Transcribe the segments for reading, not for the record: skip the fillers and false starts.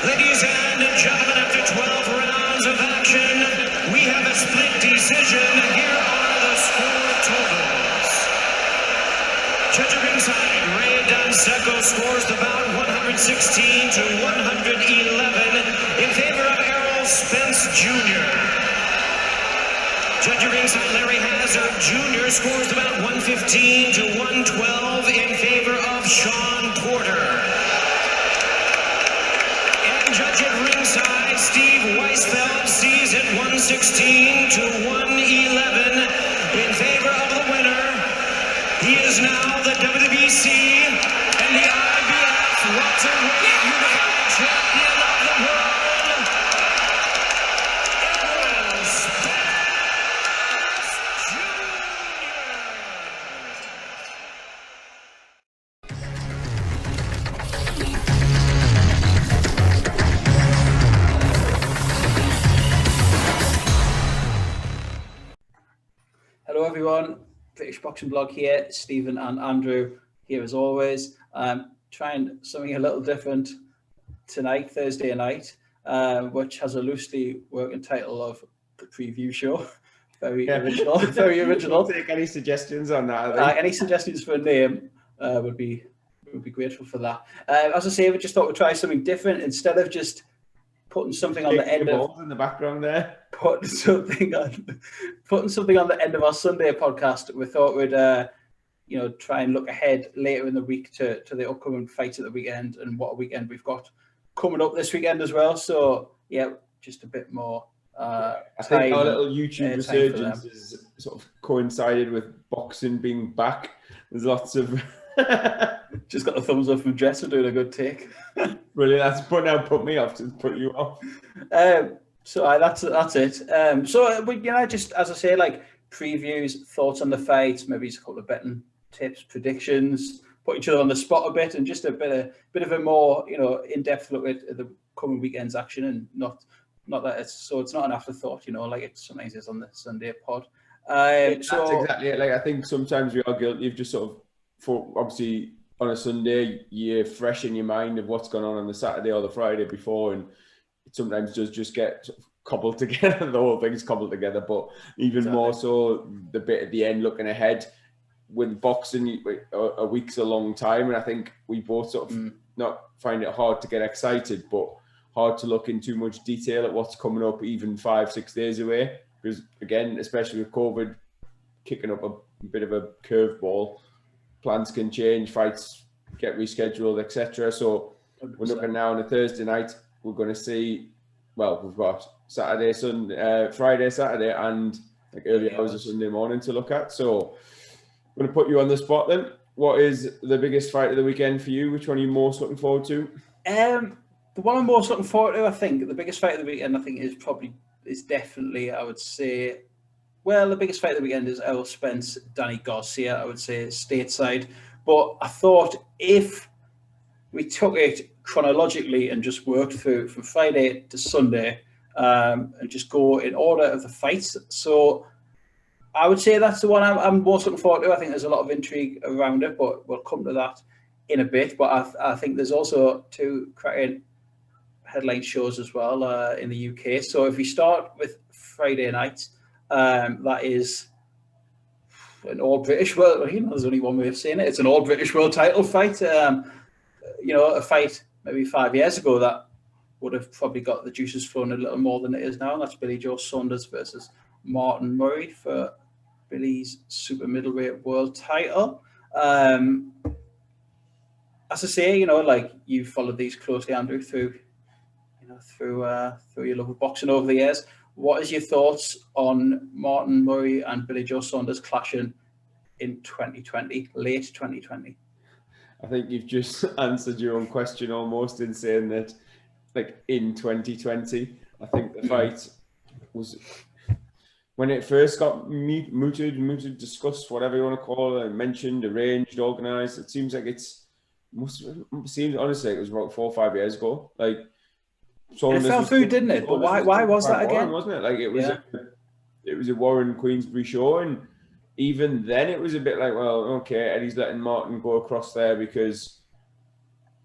Ladies and gentlemen, after 12 rounds of action, we have a split decision. Here are the score totals. Judge at ringside, Ray Danseco scores the bout 116 to 111 in favor of Errol Spence Jr. Judge at ringside, Larry Hazard Jr. scores the bout 115 to 112 in favor of Sean Porter. And judge at ringside, Steve Weisfeld sees it 116 to 111 in favor of the winner. He is now the WBC and the IBF welterweight unified champion of the world, Errol Spence Jr. Hello everyone, British Boxing Blog here, Stephen and Andrew here as always. Trying something a little different tonight, Thursday night, which has a loosely working title of the preview show. Very original, very original. We'll take any suggestions on that. Any suggestions for a name would be grateful for that. As I say, we just thought we'd try something different instead of just putting something on the end of in the background there. Putting something on the end of our Sunday podcast. We thought we'd try and look ahead later in the week to the upcoming fights at the weekend and what a weekend we've got coming up this weekend as well. So yeah, just a bit more. I think our little YouTube resurgence is sort of coincided with boxing being back. There's lots of just got a thumbs up from Jess for doing a good take. Brilliant. That's put me off to put you off. So that's it. So we, just as I say, like previews, thoughts on the fights, maybe just a couple of betting tips, predictions, put each other on the spot a bit, and just a bit of a more in-depth look at the coming weekend's action, and not that it's not an afterthought, like it sometimes is on the Sunday pod. That's exactly it. Like I think sometimes we are guilty of just sort of, for obviously on a Sunday you're fresh in your mind of what's going on the Saturday or the Friday before, and it sometimes does just get sort of cobbled together. The whole thing's cobbled together, but even more so the bit at the end looking ahead. With boxing, a week's a long time, and I think we both sort of not find it hard to get excited, but hard to look in too much detail at what's coming up even 5-6 days away, because again, especially with COVID kicking up a bit of a curveball, plans can change, fights get rescheduled, etc. So 100%. We're looking now on a Thursday night. We're going to see, we've got Friday, Saturday, and like early hours of Sunday morning to look at. So I'm going to put you on the spot then. What is the biggest fight of the weekend for you? Which one are you most looking forward to? The one I'm most looking forward to, I think, the biggest fight of the weekend, I think, is definitely, I would say, the biggest fight of the weekend is Errol Spence, Danny Garcia, I would say, stateside. But I thought if we took it chronologically and just worked through from Friday to Sunday and just go in order of the fights. So I would say that's the one I'm most looking forward to. I think there's a lot of intrigue around it, but we'll come to that in a bit. But I think there's also two cracking headline shows as well in the UK. So if we start with Friday night, that is an all-British world. There's only one way of saying it. It's an all-British world title fight. A fight maybe 5 years ago that would have probably got the juices flowing a little more than it is now. And that's Billy Joe Saunders versus Martin Murray for Billy's super middleweight world title. As I say, like you followed these closely, Andrew, through your love of boxing over the years. What is your thoughts on Martin Murray and Billy Joe Saunders clashing in 2020, late 2020? I think you've just answered your own question almost in saying that, like, in 2020, I think the fight was, when it first got mooted, discussed, whatever you want to call it, mentioned, arranged, organised, it seems like honestly, it was about 4 or 5 years ago. Like, it fell through, didn't it? But why was that again? Wasn't it? Like, it was a Warren Queensbury show, and even then it was a bit like, well, okay, Eddie's letting Martin go across there because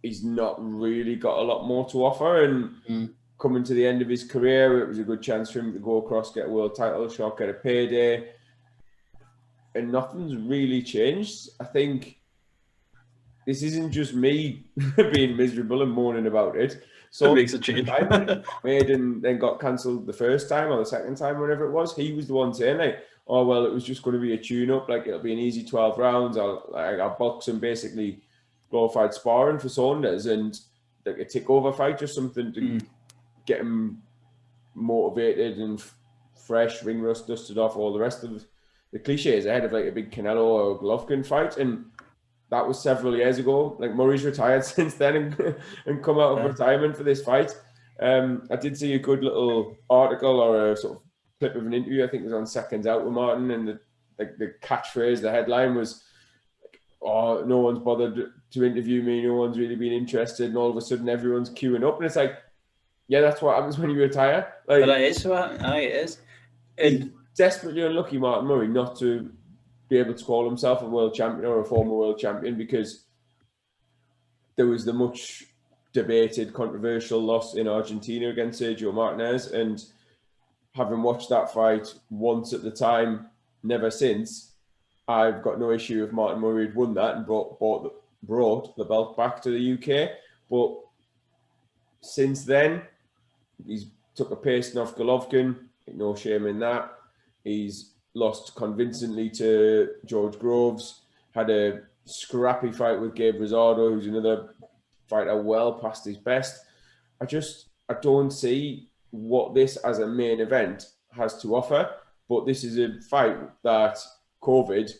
he's not really got a lot more to offer. And coming to the end of his career, it was a good chance for him to go across, get a world title shot, get a payday. And nothing's really changed. I think this isn't just me being miserable and moaning about it. So it makes a change. Made and then got cancelled the first time or the second time, whatever it was. He was the one saying, like, oh, well, it was just going to be a tune-up. Like, it'll be an easy 12 rounds. I'll box and basically glorified sparring for Saunders and like a takeover fight, just something to get him motivated and fresh, ring rust dusted off, all the rest of the cliches ahead of like a big Canelo or Golovkin fight. And that was several years ago. Like, Murray's retired since then and come out of retirement for this fight. I did see a good little article or a sort of clip of an interview. I think it was on Seconds Out with Martin, and the catchphrase, the headline was, "Oh, no one's bothered to interview me. No one's really been interested." And all of a sudden, everyone's queuing up, and it's like, yeah, that's what happens when you retire. Like, but it is. And desperately unlucky, Martin Murray, not to be able to call himself a world champion or a former world champion, because there was the much debated, controversial loss in Argentina against Sergio Martinez, and having watched that fight once at the time, never since, I've got no issue if Martin Murray had won that and brought the belt back to the UK. But since then, he's took a pasting off Golovkin, no shame in that. He's lost convincingly to George Groves, had a scrappy fight with Gabe Rosado, who's another fighter well past his best. I don't see what this as a main event has to offer, but this is a fight that COVID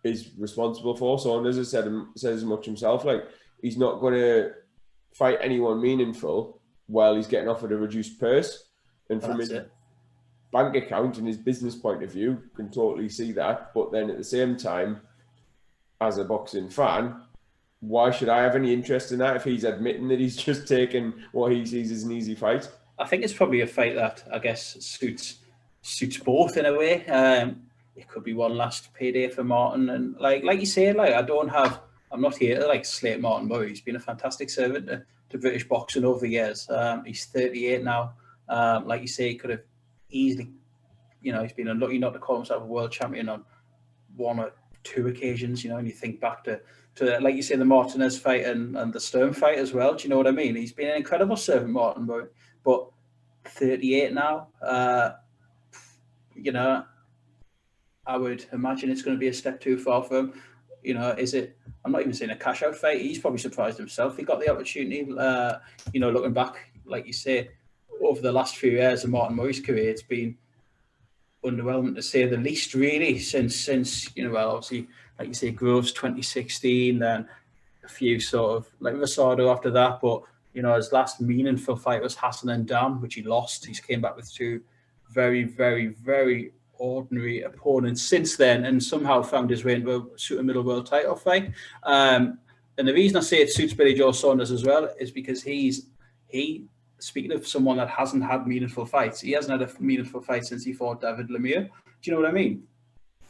is responsible for. Saunders has said as much himself. Like, he's not going to fight anyone meaningful while he's getting offered a reduced purse. And from his bank account and his business point of view, can totally see that. But then at the same time, as a boxing fan, why should I have any interest in that if he's admitting that he's just taken what he sees as an easy fight? I think it's probably a fight that, I guess, suits both in a way. It could be one last payday for Martin, and like you say, like, I'm not here to like slate Martin Murray. He's been a fantastic servant to British boxing over the years. He's 38 now. Like you say, he could have easily, he's been unlucky not to call himself a world champion on one or two occasions. And you think back to like you say, the Martinez fight and the Sturm fight as well. Do you know what I mean? He's been an incredible servant, Martin Murray, but 38 now. I would imagine it's going to be a step too far for him. Is it? I'm not even saying a cash out fight. He's probably surprised himself. He got the opportunity. Looking back, like you say, over the last few years of Martin Murray's career, it's been underwhelming to say the least, really. Since obviously, like you say, Groves 2016, then a few sort of like Rosado after that. But his last meaningful fight was Hassan and Dam, which he lost. He's came back with two very, very, very ordinary opponents since then, and somehow found his way into a super middle world title fight. And the reason I say it suits Billy Joe Saunders as well is because speaking of someone that hasn't had meaningful fights, he hasn't had a meaningful fight since he fought David Lemieux. Do you know what I mean?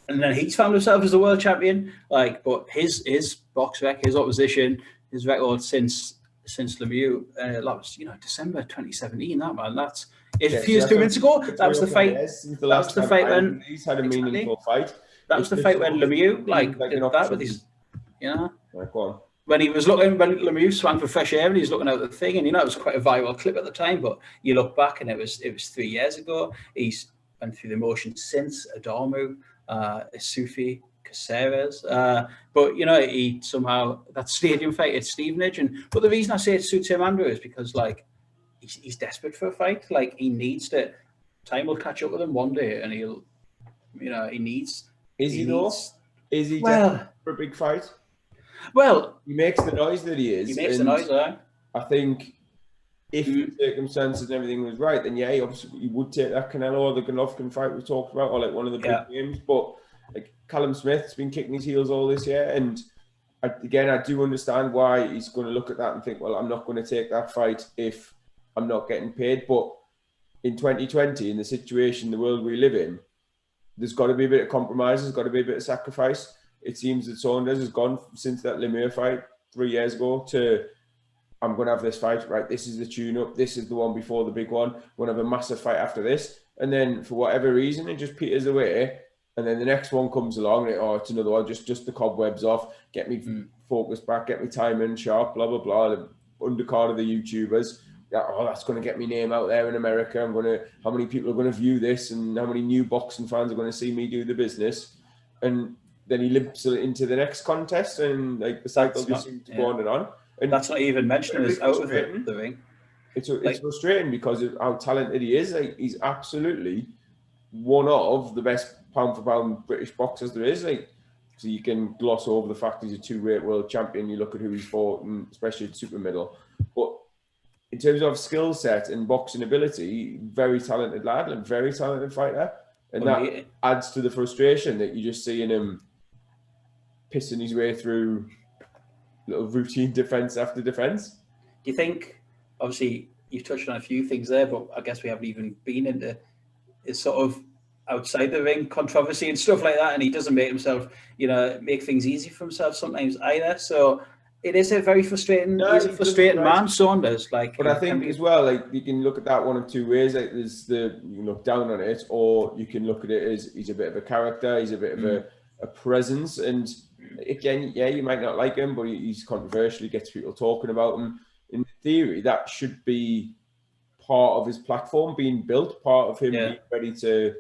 And then he's found himself as a world champion. But his box rec, his opposition, his record since Lemieux, that was December 2017. That man, that's a few 2 minutes ago. That was the fight. That was the fight when he's had a meaningful fight. That was the fight when Lemieux did that with his, Like, go on. when Lemieux swung for fresh air and he's looking out the thing, and it was quite a viral clip at the time. But you look back and it was 3 years ago. He's went through the motions since Adamu, Isufi, Caceres, but he somehow, that stadium fight at Stevenage, but the reason I say it suits him, Andrew, is because he's desperate for a fight. Like, he needs to. Time will catch up with him one day, and he'll, he needs. Is he though? Is he desperate for a big fight? Well, he makes the noise that he is. He makes the noise, right? I think if the circumstances and everything was right, then yeah, he would take that Canelo or the Golovkin fight we talked about, or like one of the big games. But like, Callum Smith's been kicking his heels all this year, and I do understand why he's going to look at that and think, well, I'm not going to take that fight if I'm not getting paid. But in 2020, in the situation, the world we live in, there's got to be a bit of compromise. There's got to be a bit of sacrifice. It seems that Saunders has gone since that Lemieux fight 3 years ago to, I'm going to have this fight, right? This is the tune-up. This is the one before the big one. I'm going to have a massive fight after this. And then for whatever reason, it just peters away. And then the next one comes along. And it's another one. Just the cobwebs off. Get me focused back. Get me timing sharp. Blah, blah, blah. The undercard of the YouTubers. That's going to get me name out there in America. How many people are going to view this? And how many new boxing fans are going to see me do the business? And then he limps into the next contest. And like the cycle just seems to go on and on. And that's not even mentioning us out of the ring. It's frustrating because of how talented he is. Like, he's absolutely one of the best pound-for-pound British boxers there is. Like, so you can gloss over the fact he's a two-weight world champion. You look at who he's fought, and especially at super middle. But in terms of skill set and boxing ability, very talented lad and very talented fighter. And that adds to the frustration that you're just seeing him pissing his way through little routine defense after defense. Do you think, obviously, you've touched on a few things there, but I guess we haven't even been into his sort of outside the ring controversy and stuff like that, and he doesn't make himself, make things easy for himself sometimes either. So it is a very frustrating. He's a frustrating man, Saunders. But I think as well, like, you can look at that one of two ways. Like, there's you can look down on it, or you can look at it as he's a bit of a character, he's a bit of a presence, and again, you might not like him, but he's controversial. He gets people talking about him. In theory, that should be part of his platform being built, part of him being ready to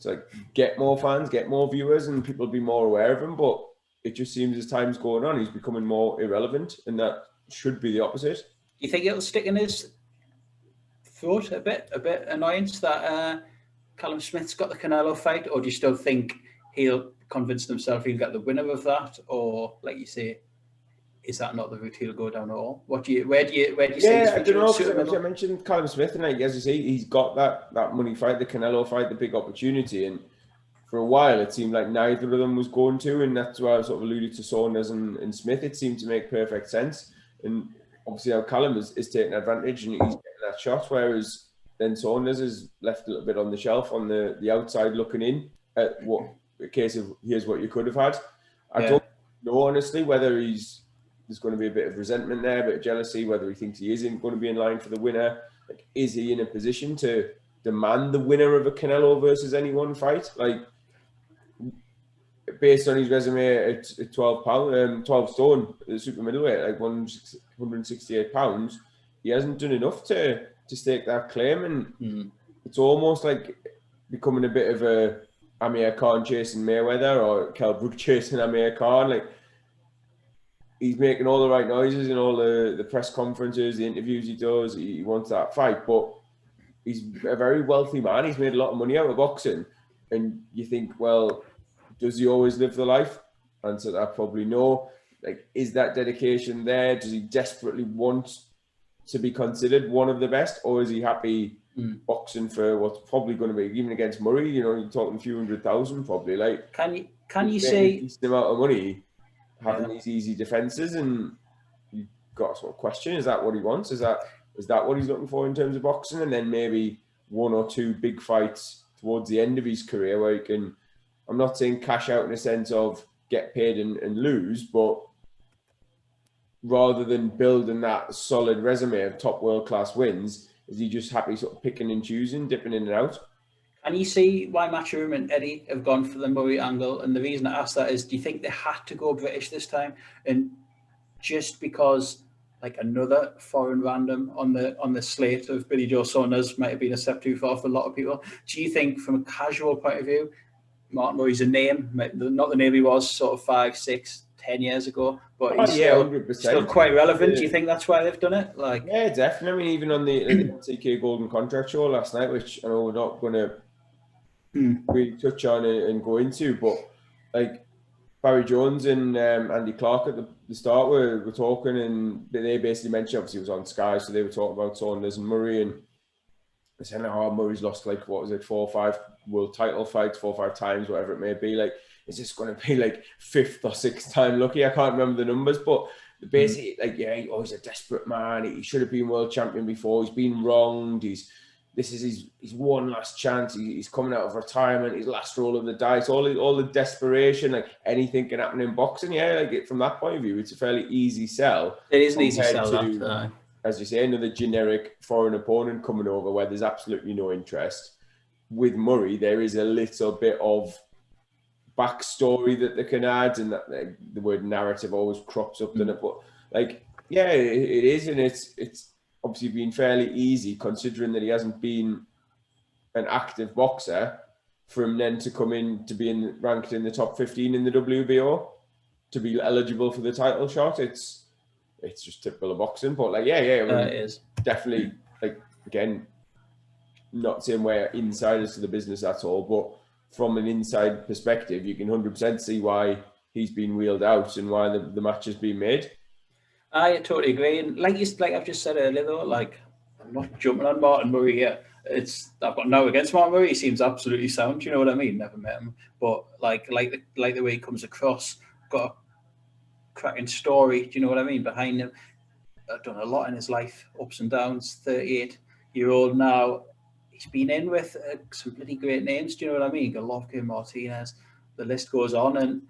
like get more fans, get more viewers, and people be more aware of him. But it just seems as time's going on, he's becoming more irrelevant, and that should be the opposite. Do you think it'll stick in his throat a bit annoyance that Callum Smith's got the Canelo fight, or do you still think he'll convince himself he'll get the winner of that, or like you say, is that not the route he'll go down at all? Where do you see? I don't know. I mentioned Callum Smith, and like, as you say, he's got that money fight, the Canelo fight, the big opportunity, and for a while it seemed like neither of them was going to, and that's why I sort of alluded to Saunders and Smith. It seemed to make perfect sense, and obviously how Callum is taking advantage and he's getting that shot, whereas then Saunders is left a little bit on the shelf on the outside looking in at what a case of here's what you could have had. I don't know honestly whether there's going to be a bit of resentment there, a bit of jealousy, whether he thinks he isn't going to be in line for the winner. Like, is he in a position to demand the winner of a Canelo versus anyone fight? Like, based on his resume at 12 stone, the super middleweight, like 168 pounds, he hasn't done enough to stake that claim, and it's almost like becoming a bit of a Amir Khan chasing Mayweather or Kell Brook chasing Amir Khan. Like, he's making all the right noises in all the press conferences, the interviews he does. He wants that fight, but he's a very wealthy man. He's made a lot of money out of boxing, and you think, well, does he always live the life? Answer that probably no. Like, is that dedication there? Does he desperately want to be considered one of the best, or is he happy boxing for what's probably going to be, even against Murray? You're talking a few 100,000 probably. Like, can you say a decent amount of money having these easy defenses, and you've got to sort of question: is that what he wants? Is that what he's looking for in terms of boxing? And then maybe one or two big fights towards the end of his career where he can, I'm not saying cash out in a sense of get paid and lose, but rather than building that solid resume of top world-class wins, is he just happy sort of picking and choosing, dipping in and out? And you see why Matchroom and Eddie have gone for the Murray angle, and the reason I ask that is, do you think they had to go British this time? And just because like another foreign random on the slate of Billy Joe Saunders might have been a step too far for a lot of people, do you think from a casual point of view, Martin Murray's a name, not the name he was sort of 5, 6, 10 years ago, but he's still quite relevant. Do you think that's why they've done it? Like, yeah, definitely. I mean, even on the TK Golden Contract show last night, which I know we're not going to really touch on and go into, but like Barry Jones and Andy Clark at the start were talking, and they basically mentioned, obviously it was on Sky, so they were talking about Saunders and Murray, and they're saying, Murray's lost like, 4 or 5 world title fights, 4 or 5 times, whatever it may be. Like, is this going to be like 5th or 6th time lucky? I can't remember the numbers, but basically, like, he's a desperate man. He should have been world champion before. He's been wronged. He's this is his one last chance. He's coming out of retirement. His last roll of the dice. All the desperation. Like anything can happen in boxing. Yeah, like from that point of view, it's a fairly easy sell. It is an easy sell. As you say, another generic foreign opponent coming over where there's absolutely no interest. With Murray, there is a little bit of backstory that they can add, and that the word narrative always crops up in it. But like, yeah, it is, and it's obviously been fairly easy considering that he hasn't been an active boxer for him then to come in to be ranked in the top 15 in the WBO to be eligible for the title shot. It's just typical of boxing, but like, it is definitely, like, again, not saying we're insiders to the business at all, but from an inside perspective, you can 100% see why he's been wheeled out and why the match has been made. I totally agree, and like I've just said earlier, though, like, I'm not jumping on Martin Murray here. I've got no against Martin Murray. He seems absolutely sound. Do you know what I mean? Never met him, but like the way he comes across, got a cracking story. Do you know what I mean? Behind him, I've done a lot in his life, ups and downs. 38-year-old now. He's been in with some pretty great names. Do you know what I mean? Golovkin, Martinez. The list goes on, and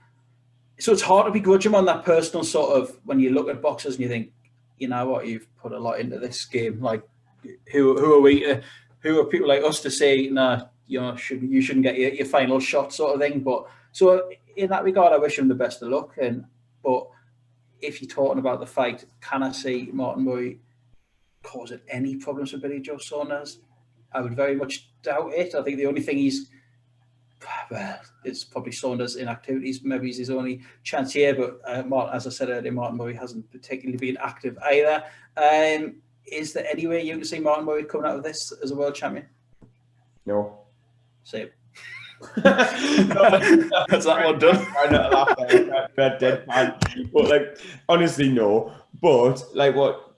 so it's hard to begrudge him on that personal sort of, when you look at boxers and you think, you know what, you've put a lot into this game. Like, who are people like us to say, nah, you shouldn't get your final shot, sort of thing. But so in that regard, I wish him the best of luck. But if you're talking about the fight, can I see Martin Murray causing any problems for Billy Joe Saunders? I would very much doubt it. I think the only thing it's probably Saunders' inactivities. Maybe he's his only chance here. But as I said earlier, Martin Murray hasn't particularly been active either. Is there any way you can see Martin Murray coming out of this as a world champion? No. Same. That's that one done. I not laugh at that deadpan. But like, honestly, no. But like what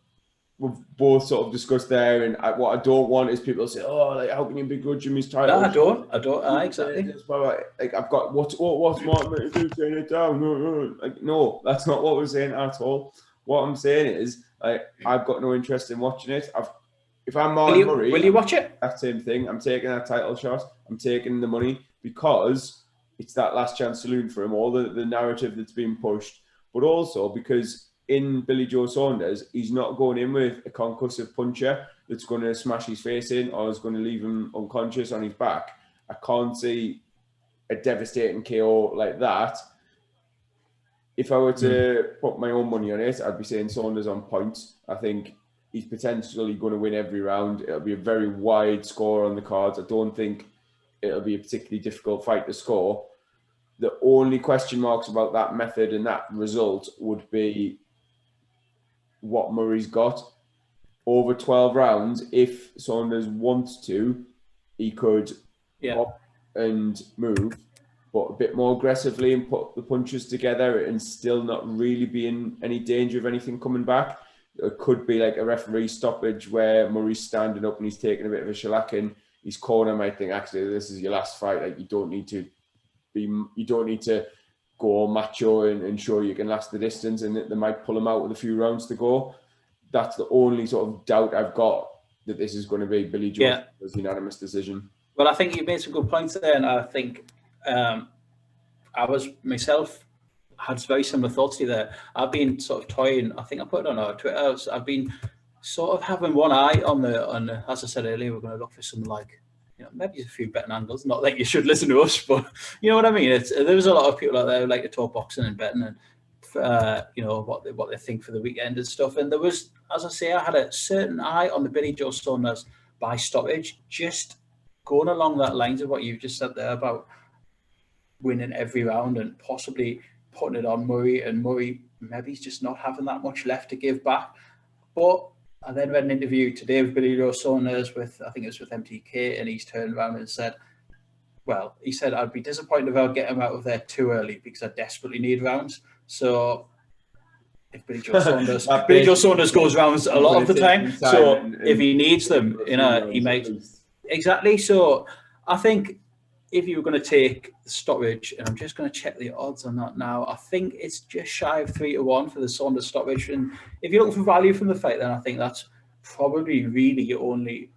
we've both sort of discussed there, and what I don't want is people say, "Oh, like, how can you begrudge him his title?" No, I don't. Exactly. Like, I've got what's Martin Murray turn it down? Like, no, that's not what we're saying at all. What I'm saying is, like, I've got no interest in watching it. If I'm Martin Murray, will you watch it? That same thing. I'm taking that title shot. I'm taking the money because it's that last chance saloon for him. All the narrative that's being pushed, but also because in Billy Joe Saunders, he's not going in with a concussive puncher that's going to smash his face in or is going to leave him unconscious on his back. I can't see a devastating KO like that. If I were to put my own money on it, I'd be saying Saunders on points. I think he's potentially going to win every round. It'll be a very wide score on the cards. I don't think it'll be a particularly difficult fight to score. The only question marks about that method and that result would be what Murray's got. Over 12 rounds, if Saunders wants to, he could pop and move, but a bit more aggressively and put the punches together and still not really be in any danger of anything coming back. It could be like a referee stoppage where Murray's standing up and he's taking a bit of a shellacking. His corner might think, actually, this is your last fight. Like, you don't need to go all macho and show you can last the distance, and they might pull him out with a few rounds to go. That's the only sort of doubt I've got that this is going to be Billy Joe as unanimous decision. Well, I think you made some good points there, and I think I was myself had very similar thoughts to you there. I've been sort of toying. I think I put it on our Twitter. I've been sort of having one eye on the. As I said earlier, we're going to look for some, like, maybe a few betting angles. Not that you should listen to us, but you know what I mean. There's a lot of people out there who like to talk boxing and betting, and what they think for the weekend and stuff. And there was, as I say, I had a certain eye on the Billy Joe Saunders by stoppage, just going along that lines of what you just said there about winning every round and possibly putting it on Murray, and Murray maybe he's just not having that much left to give back. But I then read an interview today with Billy Joe Saunders I think it was with MTK, and he's turned around and said, he said, I'd be disappointed if I get him out of there too early because I desperately need rounds. So if Billy Joe Saunders goes rounds a lot of the time. So if he needs them, he makes exactly. So I think if you were going to take the stoppage, and I'm just going to check the odds on that now, I think it's just shy of 3-1 for the Saunders stoppage. And if you're looking for value from the fight, then I think that's probably really your only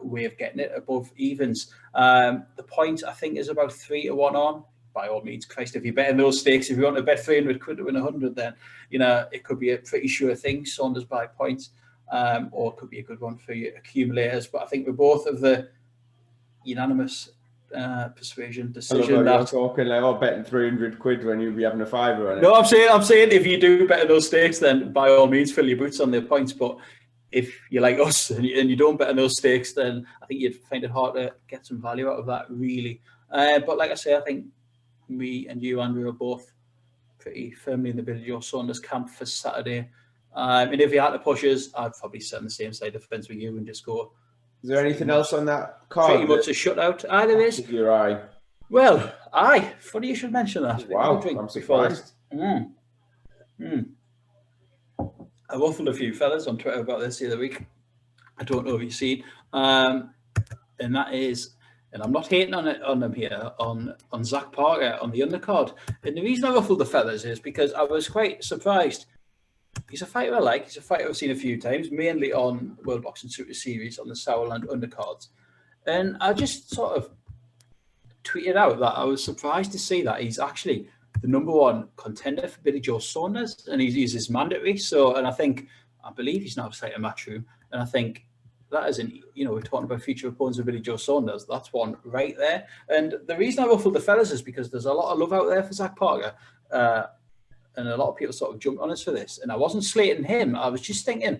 way of getting it above evens. The point, I think, is about 3-1 on. By all means, Christ, if you're betting those stakes, if you want to bet 300 quid to win 100, then, it could be a pretty sure thing, Saunders by points, or it could be a good one for your accumulators. But I think we're both of the unanimous persuasion decision you're talking like, betting 300 quid when you'd be having a fiver on it. No, I'm saying if you do bet those stakes, then by all means fill your boots on their points. But if you're like us and you don't bet on those stakes, then I think you'd find it hard to get some value out of that, really. But like I say, I think me and you, Andrew, are both pretty firmly in the Billy Joe Saunders camp for Saturday. And if you had to push us, I'd probably sit on the same side of the fence with you and just go. Is there anything else on that card? Pretty much a shutout. There is. Your eye. Well, aye. Funny you should mention that. Wow, I'm surprised. I waffled a few fellas on Twitter about this the other week. I don't know if you've seen. And that is, and I'm not hating on them here, on Zach Parker, on the undercard. And the reason I ruffled the fellas is because I was quite surprised. He's a fighter I like. He's a fighter I've seen a few times, mainly on World Boxing Super Series on the Sauerland undercards. And I just sort of tweeted out that I was surprised to see that he's actually the #1 contender for Billy Joe Saunders, and he's his mandatory. So, and I believe he's now outside a Matchroom, and I think that isn't, we're talking about future opponents of Billy Joe Saunders. That's one right there. And the reason I ruffled the fellas is because there's a lot of love out there for Zach Parker. And a lot of people sort of jumped on us for this. And I wasn't slating him. I was just thinking,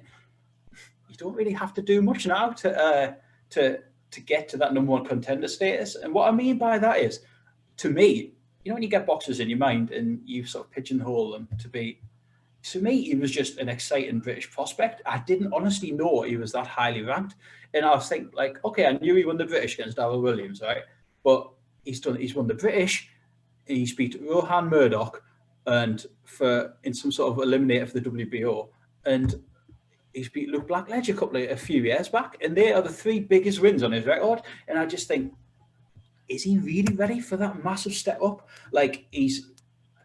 you don't really have to do much now to get to that #1 contender status. And what I mean by that is, to me, when you get boxers in your mind and you sort of pigeonhole them to me, he was just an exciting British prospect. I didn't honestly know he was that highly ranked. And I was thinking, like, okay, I knew he won the British against Darryl Williams, right? But he's won the British, and he's beat Rohan Murdoch, and in some sort of eliminator for the WBO, and he's beat Luke Blackledge a few years back, and they are the 3 biggest wins on his record. And I just think, is he really ready for that massive step up? Like, he's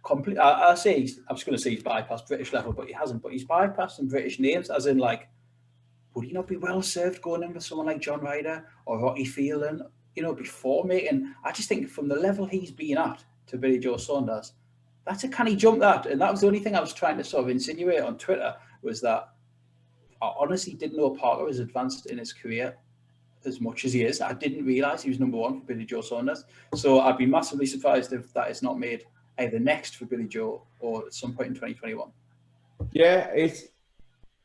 complete. I was just going to say he's bypassed British level, but he hasn't. But he's bypassed some British names, as in, like, would he not be well served going in with someone like John Ryder or Rocky Phelan, before making? I just think from the level he's been at to Billy Joe Saunders, that's a canny jump, that. And that was the only thing I was trying to sort of insinuate on Twitter, was that I honestly didn't know Parker was advanced in his career as much as he is. I didn't realise he was #1 for Billy Joe Saunders. So I'd be massively surprised if that is not made either next for Billy Joe or at some point in 2021. Yeah,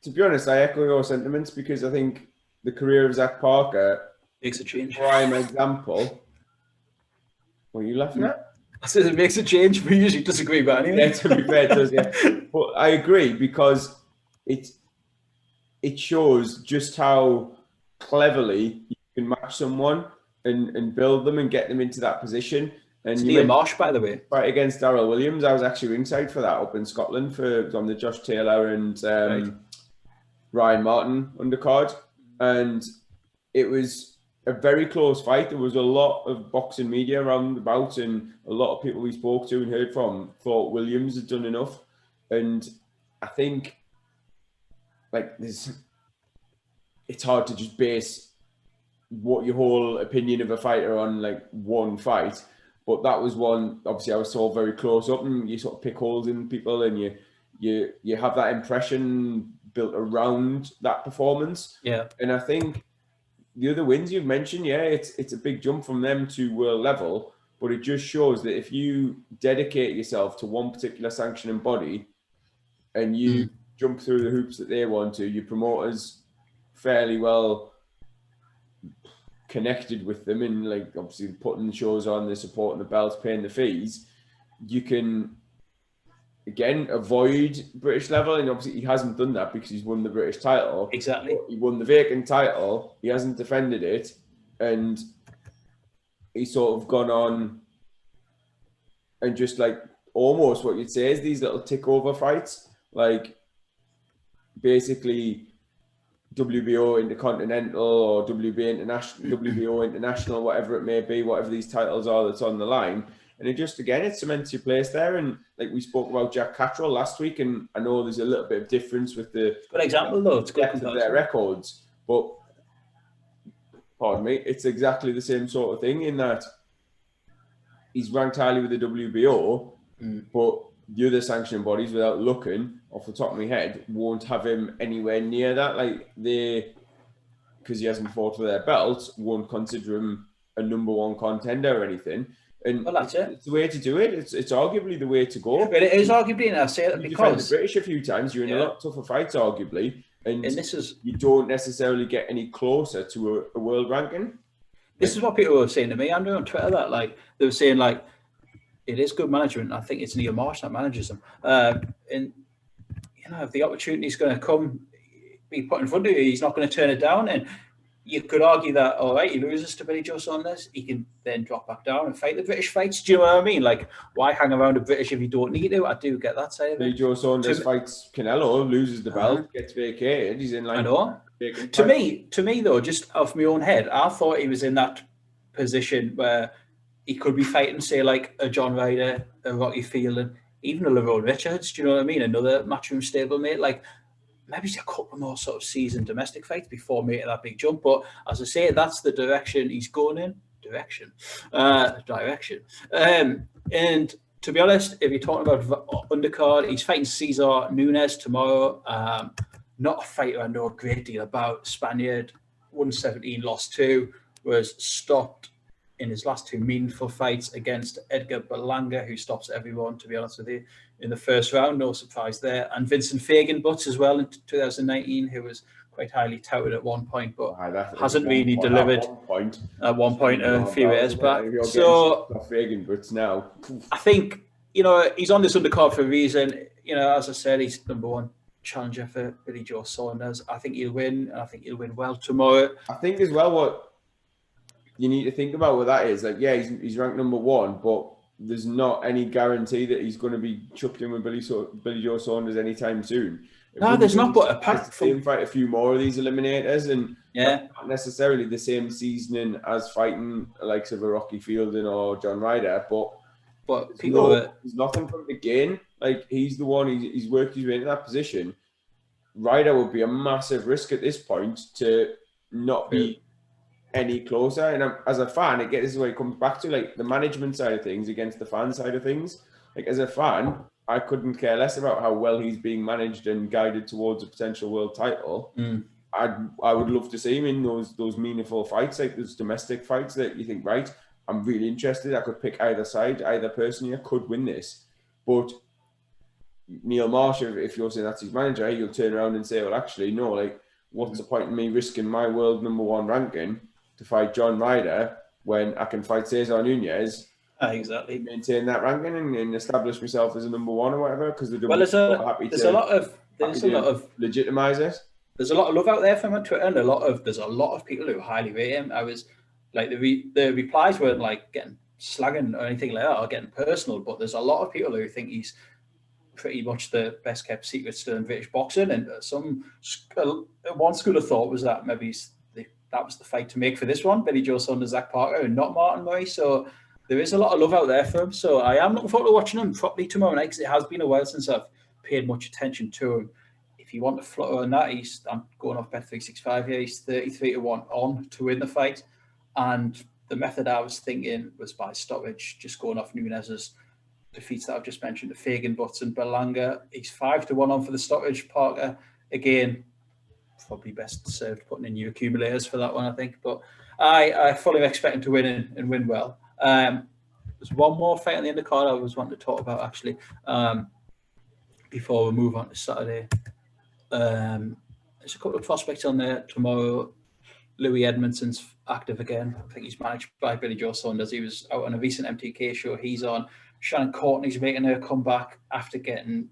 to be honest, I echo your sentiments, because I think the career of Zach Parker makes a change. Prime example. What are you laughing at? I said it makes a change. We usually disagree, but anyway. Yeah, to be fair, it does, yeah. But I agree, because it shows just how cleverly you can match someone and build them and get them into that position. And Neil Marsh, by the way, right against Darryl Williams, I was actually ringside for that up in Scotland on the Josh Taylor and Ryan Martin undercard, and it was a very close fight. There was a lot of boxing media around about, and a lot of people we spoke to and heard from thought Williams had done enough. And I think, like, it's hard to just base what your whole opinion of a fighter on, like, one fight. But that was one, obviously I was so very close up, and you sort of pick holes in people, and you have that impression built around that performance. Yeah. And I think the other wins you've mentioned, yeah, it's a big jump from them to world level, but it just shows that if you dedicate yourself to one particular sanctioning body and you jump through the hoops that they want to, your promoters fairly well connected with them, and, like, obviously putting the shows on, the support and the belts, paying the fees, you can again avoid British level. And obviously he hasn't done that because he's won the British title. Exactly. He won the vacant title, he hasn't defended it, and he's sort of gone on and just, like, almost what you'd say is these little tick over fights, like basically WBO Intercontinental or WBO International, whatever it may be, whatever these titles are that's on the line. And it just, again, it cements your place there. And, like, we spoke about Jack Cattrall last week, and I know there's a little bit of difference with the good example, though. It's good depth of their records, but pardon me, it's exactly the same sort of thing in that he's ranked highly with the WBO, but the other sanctioning bodies, without looking off the top of my head, won't have him anywhere near that. Like because he hasn't fought for their belts, won't consider him a number one contender or anything. And Well, that's it. It's the way to do it. It's arguably the way to go. But it is arguably, and I say that you defend the because British a few times, you're in a lot tougher fights, arguably, and this is you don't necessarily get any closer to a world ranking. This is what people were saying to me, Andrew, on Twitter, that like they were saying like it is good management. I think it's Neil Marsh that manages them. And you know, if the opportunity is going to come, be put in front of you, he's not going to turn it down. And you could argue that, all right, he loses to Billy Joe Saunders, he can then drop back down and fight the British fights. Do you know what I mean? Like, why hang around the British if you don't need to? I do get that side of it. Billy Joe Saunders fights Canelo, loses the belt, gets vacated. He's in line. I know. To me though, just off my own head, I thought he was in that position where he could be fighting, say, like a John Ryder, a Rocky Fielding, even a Lerone Richards. Do you know what I mean? Another matchroom stablemate. Like, maybe a couple more sort of seasoned domestic fights before making that big jump. But as I say, that's the direction he's going in. Direction. And to be honest, if you're talking about undercard, he's fighting Cesar Nunes tomorrow. Not a fighter I know a great deal about. Spaniard, 117, lost 2, was stopped in his last 2 meaningful fights against Edgar Berlanga, who stops everyone, to be honest with you, in the first round. No surprise there. And Vincent Fagan-Butts as well in 2019, who was quite highly touted at one point, but hasn't really delivered at one point a few years back. So Fagan-Butts now. I think, you know, he's on this undercard for a reason. You know, as I said, he's number one challenger for Billy Joe Saunders. I think he'll win, and I think he'll win well tomorrow. I think as well what you need to think about with that is, like, yeah, he's ranked number 1, but there's not any guarantee that he's going to be chucked in with Billy Joe Saunders anytime soon. No, there's not, but apart from fight a few more of these eliminators, and not necessarily the same seasoning as fighting the likes of a Rocky Fielding or John Ryder, but there's nothing from the gain. Like, he's the one, he's worked his way into that position. Ryder would be a massive risk at this point to not be any closer. And as a fan, this is where it comes back to, like, the management side of things against the fan side of things. Like, as a fan, I couldn't care less about how well he's being managed and guided towards a potential world title. I would love to see him in those meaningful fights, like those domestic fights that you think, right, I'm really interested. I could pick either side, either person here could win this. But Neil Marsh, if you're saying that's his manager, he'll turn around and say, well, actually, no, like, what's the point in me risking my world number 1 ranking to fight John Ryder when I can fight Cesar Nunes? Exactly. Maintain that ranking and establish myself as a number 1 or whatever, because there's a lot of legitimize it. There's a lot of love out there from on Twitter, and there's a lot of people who highly rate him. I was like, the replies weren't like getting slagging or anything like that or getting personal, but there's a lot of people who think he's pretty much the best kept secret still in British boxing. And one school of thought was that maybe that was the fight to make for this one, Billy Joe Saunders, Zach Parker, and not Martin Murray. So there is a lot of love out there for him. So I am looking forward to watching him properly tomorrow night, because it has been a while since I've paid much attention to him. If you want to flutter on that, I'm going off Bet365 here. He's 33-1 on to win the fight. And the method I was thinking was by stoppage, just going off Nunes's defeats that I've just mentioned, the Fagan-Butts and Berlanga. He's 5-1 on for the stoppage. Parker, again, probably best served putting in new accumulators for that one, I think. But I fully expect him to win and win well. There's one more fight on the undercard I was wanting to talk about, actually, before we move on to Saturday. There's a couple of prospects on there tomorrow. Louis Edmondson's active again. I think he's managed by Billy Joe Saunders. He was out on a recent MTK show. He's on. Shannon Courtney's making her comeback after getting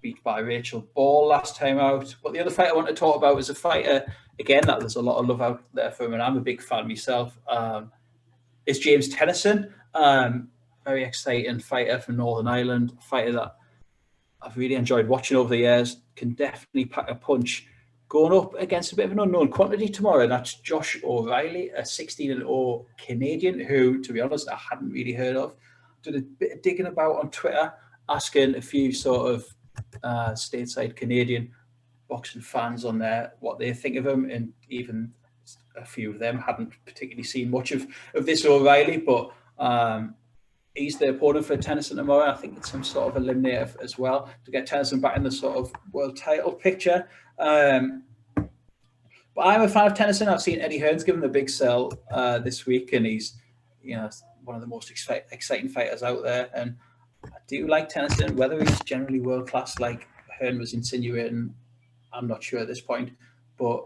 beat by Rachel Ball last time out. But the other fight I want to talk about is a fighter, again, that there's a lot of love out there for him, and I'm a big fan myself. Is James Tennyson. Very exciting fighter from Northern Ireland, a fighter that I've really enjoyed watching over the years. Can definitely pack a punch. Going up against a bit of an unknown quantity tomorrow, and that's Josh O'Reilly, a 16-0 Canadian who, to be honest, I hadn't really heard of. Did a bit of digging about on Twitter, asking a few sort of stateside Canadian boxing fans on there what they think of him, and even a few of them hadn't particularly seen much of this O'Reilly, but he's the opponent for Tennyson tomorrow. I think it's some sort of eliminator as well to get Tennyson back in the sort of world title picture. But I'm a fan of Tennyson. I've seen Eddie Hearn's given the big sell this week, and he's one of the most exciting fighters out there. And I do like Tennyson. Whether he's generally world class like Hearn was insinuating, I'm not sure at this point. But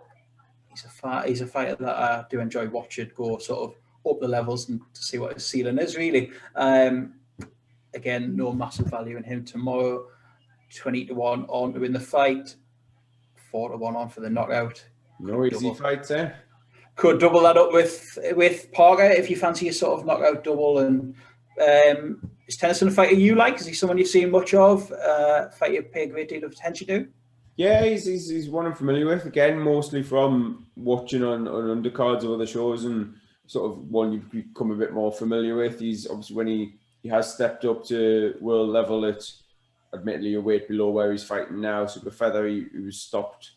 he's a fighter that I do enjoy watching go sort of up the levels and to see what his ceiling is really. Again, no massive value in him tomorrow. 20-1 on to win the fight. 4-1 on for the knockout. No easy fights, eh? Could double that up with Parker if you fancy a sort of knockout double. And is Tennyson a fighter you like? Is he someone you've seen much of? Fight you pay a great deal of attention to? Yeah, he's one I'm familiar with. Again, mostly from watching on undercards of other shows and sort of one you've become a bit more familiar with. He's obviously when he has stepped up to world level at admittedly a weight below where he's fighting now. Super feather, he was stopped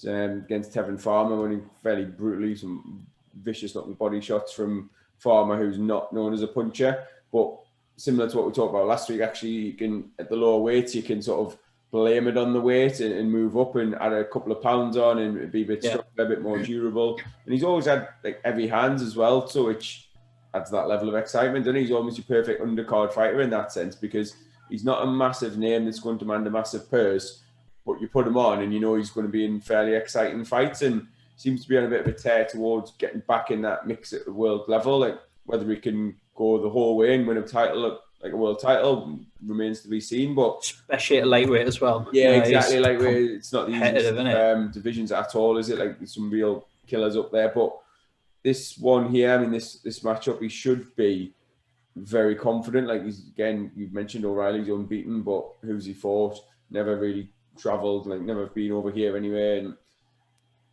against Tevin Farmer when he fairly brutally, some vicious looking body shots from Farmer, who's not known as a puncher. But similar to what we talked about last week, actually, you can at the lower weights, you can sort of blame it on the weight and move up and add a couple of pounds on and be a bit stronger, a bit more durable. And he's always had like heavy hands as well, so which adds that level of excitement. And he's almost your perfect undercard fighter in that sense because he's not a massive name that's going to demand a massive purse, but you put him on and you know he's going to be in fairly exciting fights and seems to be on a bit of a tear towards getting back in that mix at the world level. Like whether he can go the whole way and win a title, like a world title, remains to be seen. But especially at lightweight as well. Yeah, exactly. Lightweight, it's not the easiest divisions at all, is it? Like there's some real killers up there. But this one here, I mean, this matchup, he should be very confident. Like again, you've mentioned O'Reilly's unbeaten, but who's he fought? Never really travelled, like never been over here anyway. And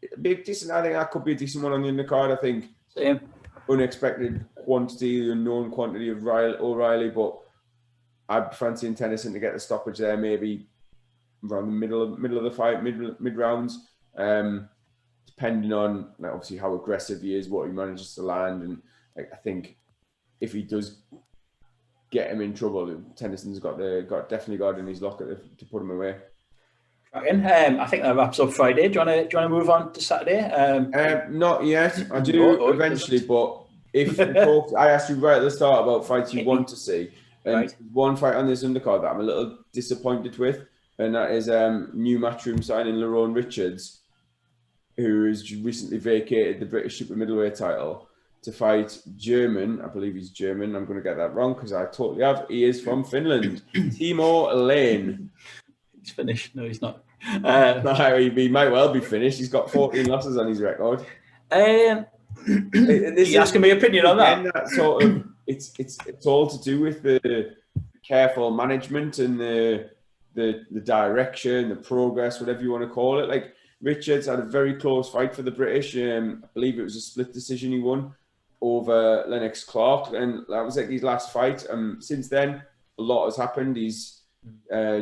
it'd be decent. I think that could be a decent one on the undercard. I think. Same. Unexpected quantity, unknown quantity of O'Reilly, but I'd fancy in Tennyson to get the stoppage there, maybe around the middle of the fight, mid rounds, depending on like, obviously how aggressive he is, what he manages to land, and like, I think if he does get him in trouble, Tennyson's definitely got in his locker to put him away. I think that wraps up Friday. Do you want to move on to Saturday? Not yet. I do eventually, but if I asked you right at the start about fights you want to see, and one fight on this undercard that I'm a little disappointed with, and that is new matchroom signing Lerone Richards, who has recently vacated the British super middleweight title to fight German. I believe he's German. I'm going to get that wrong because I totally have. He is from Finland. Timo Lane. He's finished. No, he's not. No, he might well be finished. He's got 14 losses on his record. You asking me opinion on that? That sort of, it's all to do with the careful management and the direction, the progress, whatever you want to call it. Like Richards had a very close fight for the British. I believe it was a split decision he won over Lennox Clark, and that was like his last fight. Since then, a lot has happened. He's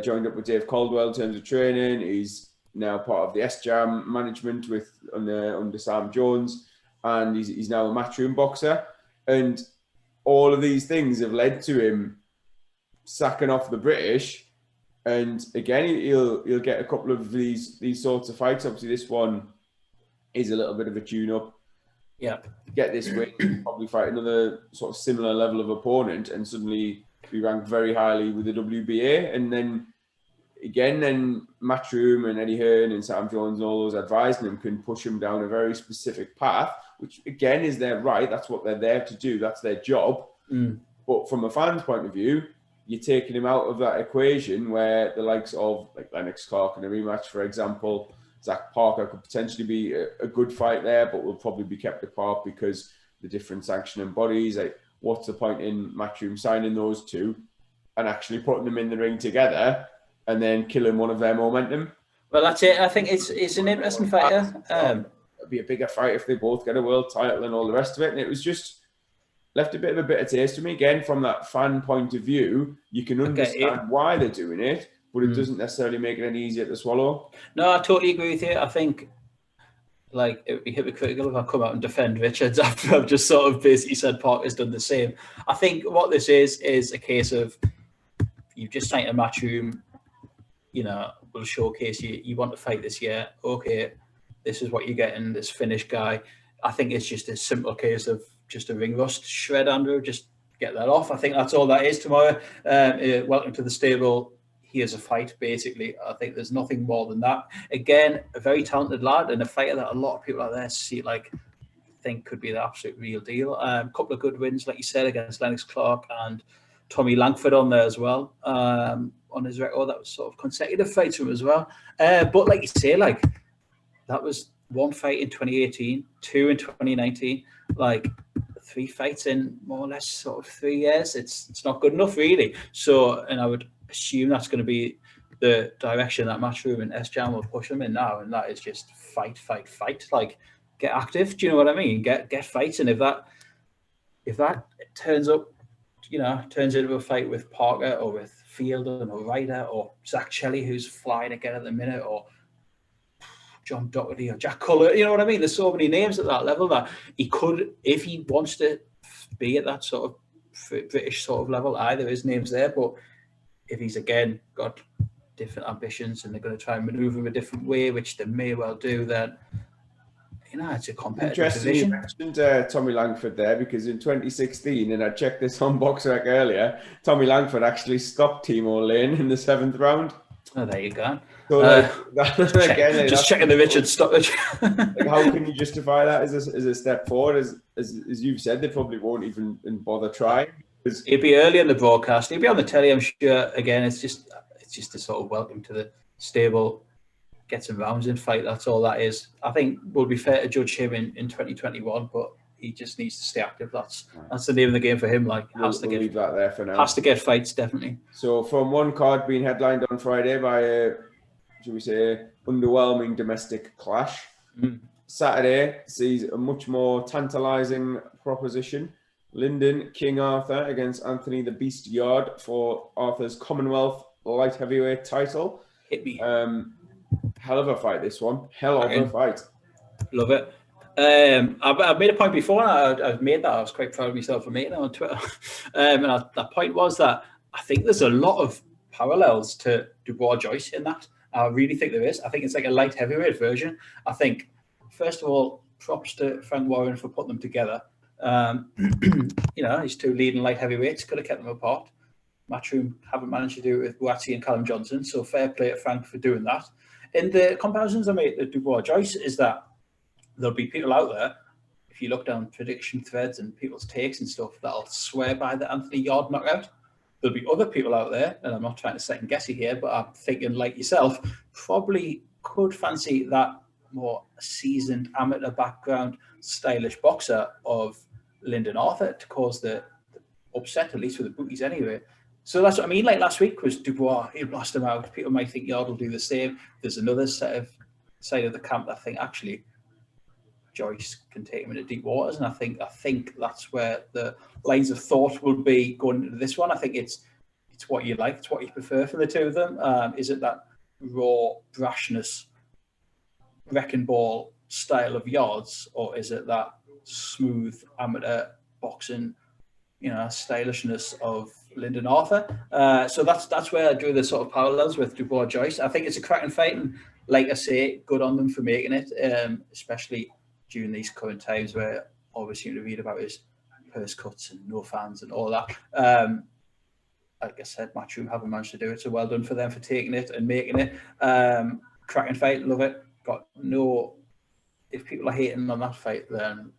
joined up with Dave Caldwell in terms of training. He's now part of the SJAM management under Sam Jones, and he's now a matchroom boxer. And all of these things have led to him sacking off the British. And again, he'll get a couple of these sorts of fights. Obviously, this one is a little bit of a tune-up. Yeah, get this win, probably fight another sort of similar level of opponent, and suddenly be ranked very highly with the WBA, and then Matchroom and Eddie Hearn and Sam Jones and all those advising him can push him down a very specific path, which again is their right. That's what they're there to do. That's their job. But from a fan's point of view, you're taking him out of that equation where the likes of like Lennox Clark in a rematch, for example, Zach Parker could potentially be a good fight there, but will probably be kept apart because the different sanctioning bodies. Like, what's the point in Matchroom signing those two and actually putting them in the ring together and then killing one of their momentum? Well, that's it. I think it's an interesting fighter. It'd be a bigger fight if they both get a world title and all the rest of it. And it was just left a bit of a bitter taste to me. Again, from that fan point of view, you can understand why they're doing it, but it doesn't necessarily make it any easier to swallow. No, I totally agree with you. I think like it would be hypocritical if I come out and defend Richards after I've just sort of basically said Parker's done the same. I think what this is a case of you've just signed a Matchroom, will showcase you want to fight this year. Okay, this is what you're getting, this Finnish guy. I think it's just a simple case of just a ring rust shred, Andrew. Just get that off. I think that's all that is tomorrow. Welcome to the stable. Here's a fight, basically. I think there's nothing more than that. Again, a very talented lad and a fighter that a lot of people out there think could be the absolute real deal. A couple of good wins, like you said, against Lennox Clark and Tommy Langford on there as well. On his record, that was sort of consecutive fights for him as well. But like you say, that was one fight in 2018, two in 2019, 3 fights in more or less sort of 3 years. It's not good enough, really. So, and I would assume that's going to be the direction that Matchroom and SJAM will push him in now, and that is just fight. Get active. Do you know what I mean? Get fights, and if that turns up, turns into a fight with Parker or with Fielder or Ryder or Zach Shelley, who's flying again at the minute, or John Doherty or Jack Culler, you know what I mean? There's so many names at that level that he could, if he wants to be at that sort of British sort of level, either his name's there, but if he's again got different ambitions and they're going to try and maneuver him a different way, which they may well do, then it's a competitive division. You mentioned Tommy Langford there, because in 2016, and I checked this on BoxRec earlier, Tommy Langford actually stopped Timo Lane in the 7th round. Oh, there you go. So just checking the Richard stoppage. How can you justify that as a step forward? As you've said, they probably won't even bother trying. He'll be early in the broadcast. He'll be on the telly, I'm sure. Again, it's just a sort of welcome to the stable. Get some rounds in fight. That's all that is. I think we'll be fair to judge him in 2021, but he just needs to stay active. That's the name of the game for him. We'll leave that there for now. Has to get fights, definitely. So from one card being headlined on Friday by should we say, underwhelming domestic clash, Saturday sees a much more tantalising proposition. Lyndon King Arthur against Anthony the Beast Yarde for Arthur's Commonwealth light heavyweight title. Hit me. Hell of a fight, this one. Hell of a fight. Love it. I've made a point before, and I've made that. I was quite proud of myself for making it on Twitter. That point was that I think there's a lot of parallels to Dubois-Joyce in that. I really think there is. I think it's like a light heavyweight version. I think, first of all, props to Frank Warren for putting them together. His 2 leading light heavyweights could have kept them apart. Matchroom haven't managed to do it with Buatsi and Callum Johnson, so fair play to Frank for doing that. In the comparisons I made to Dubois-Joyce is that there'll be people out there, if you look down prediction threads and people's takes and stuff, that'll swear by the Anthony Yarde knockout. There'll be other people out there, and I'm not trying to second guess you here, but I'm thinking like yourself, probably could fancy that more seasoned amateur background, stylish boxer of Lyndon Arthur to cause the upset, at least with the bookies anyway. So that's what I mean. Like last week was Dubois, he lost him out. People might think Yarde will do the same. There's another side of the camp that I think actually Joyce can take him into deep waters, and I think that's where the lines of thought will be going into this one. I think it's what you like, it's what you prefer from the two of them. Is it that raw brashness, wrecking ball style of Yarde's, or is it that smooth amateur boxing, stylishness of Lyndon Arthur? So that's where I drew the sort of parallels with Dubois-Joyce. I think it's a cracking fight, and like I say, good on them for making it, especially during these current times where all we seem to read about is purse cuts and no fans and all that. Like I said, Matchroom haven't managed to do it, so well done for them for taking it and making it. Cracking fight, love it. If people are hating on that fight, then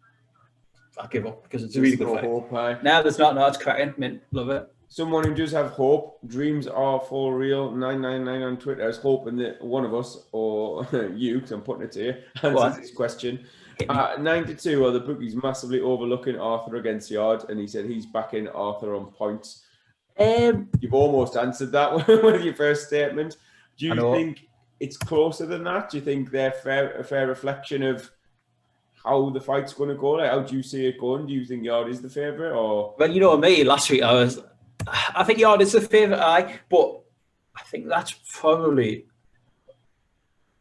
I'll give up, because it's a really good fight. Hope, no, there's not. No, it's cracking. Mint, love it. Someone who does have hope, dreams are for real, 999 on Twitter, is hoping that one of us, or you, because I'm putting it to you, answers this question. 92, are the bookies massively overlooking Arthur against Yarde? And he said he's backing Arthur on points. You've almost answered that with your first statement. Do you think it's closer than that? Do you think they're a fair reflection of how the fight's going to go? Like, how do you see it going? Do you think Yarde is the favourite? Or well, you know me, last week I think Yarde is the favourite, but I think that's probably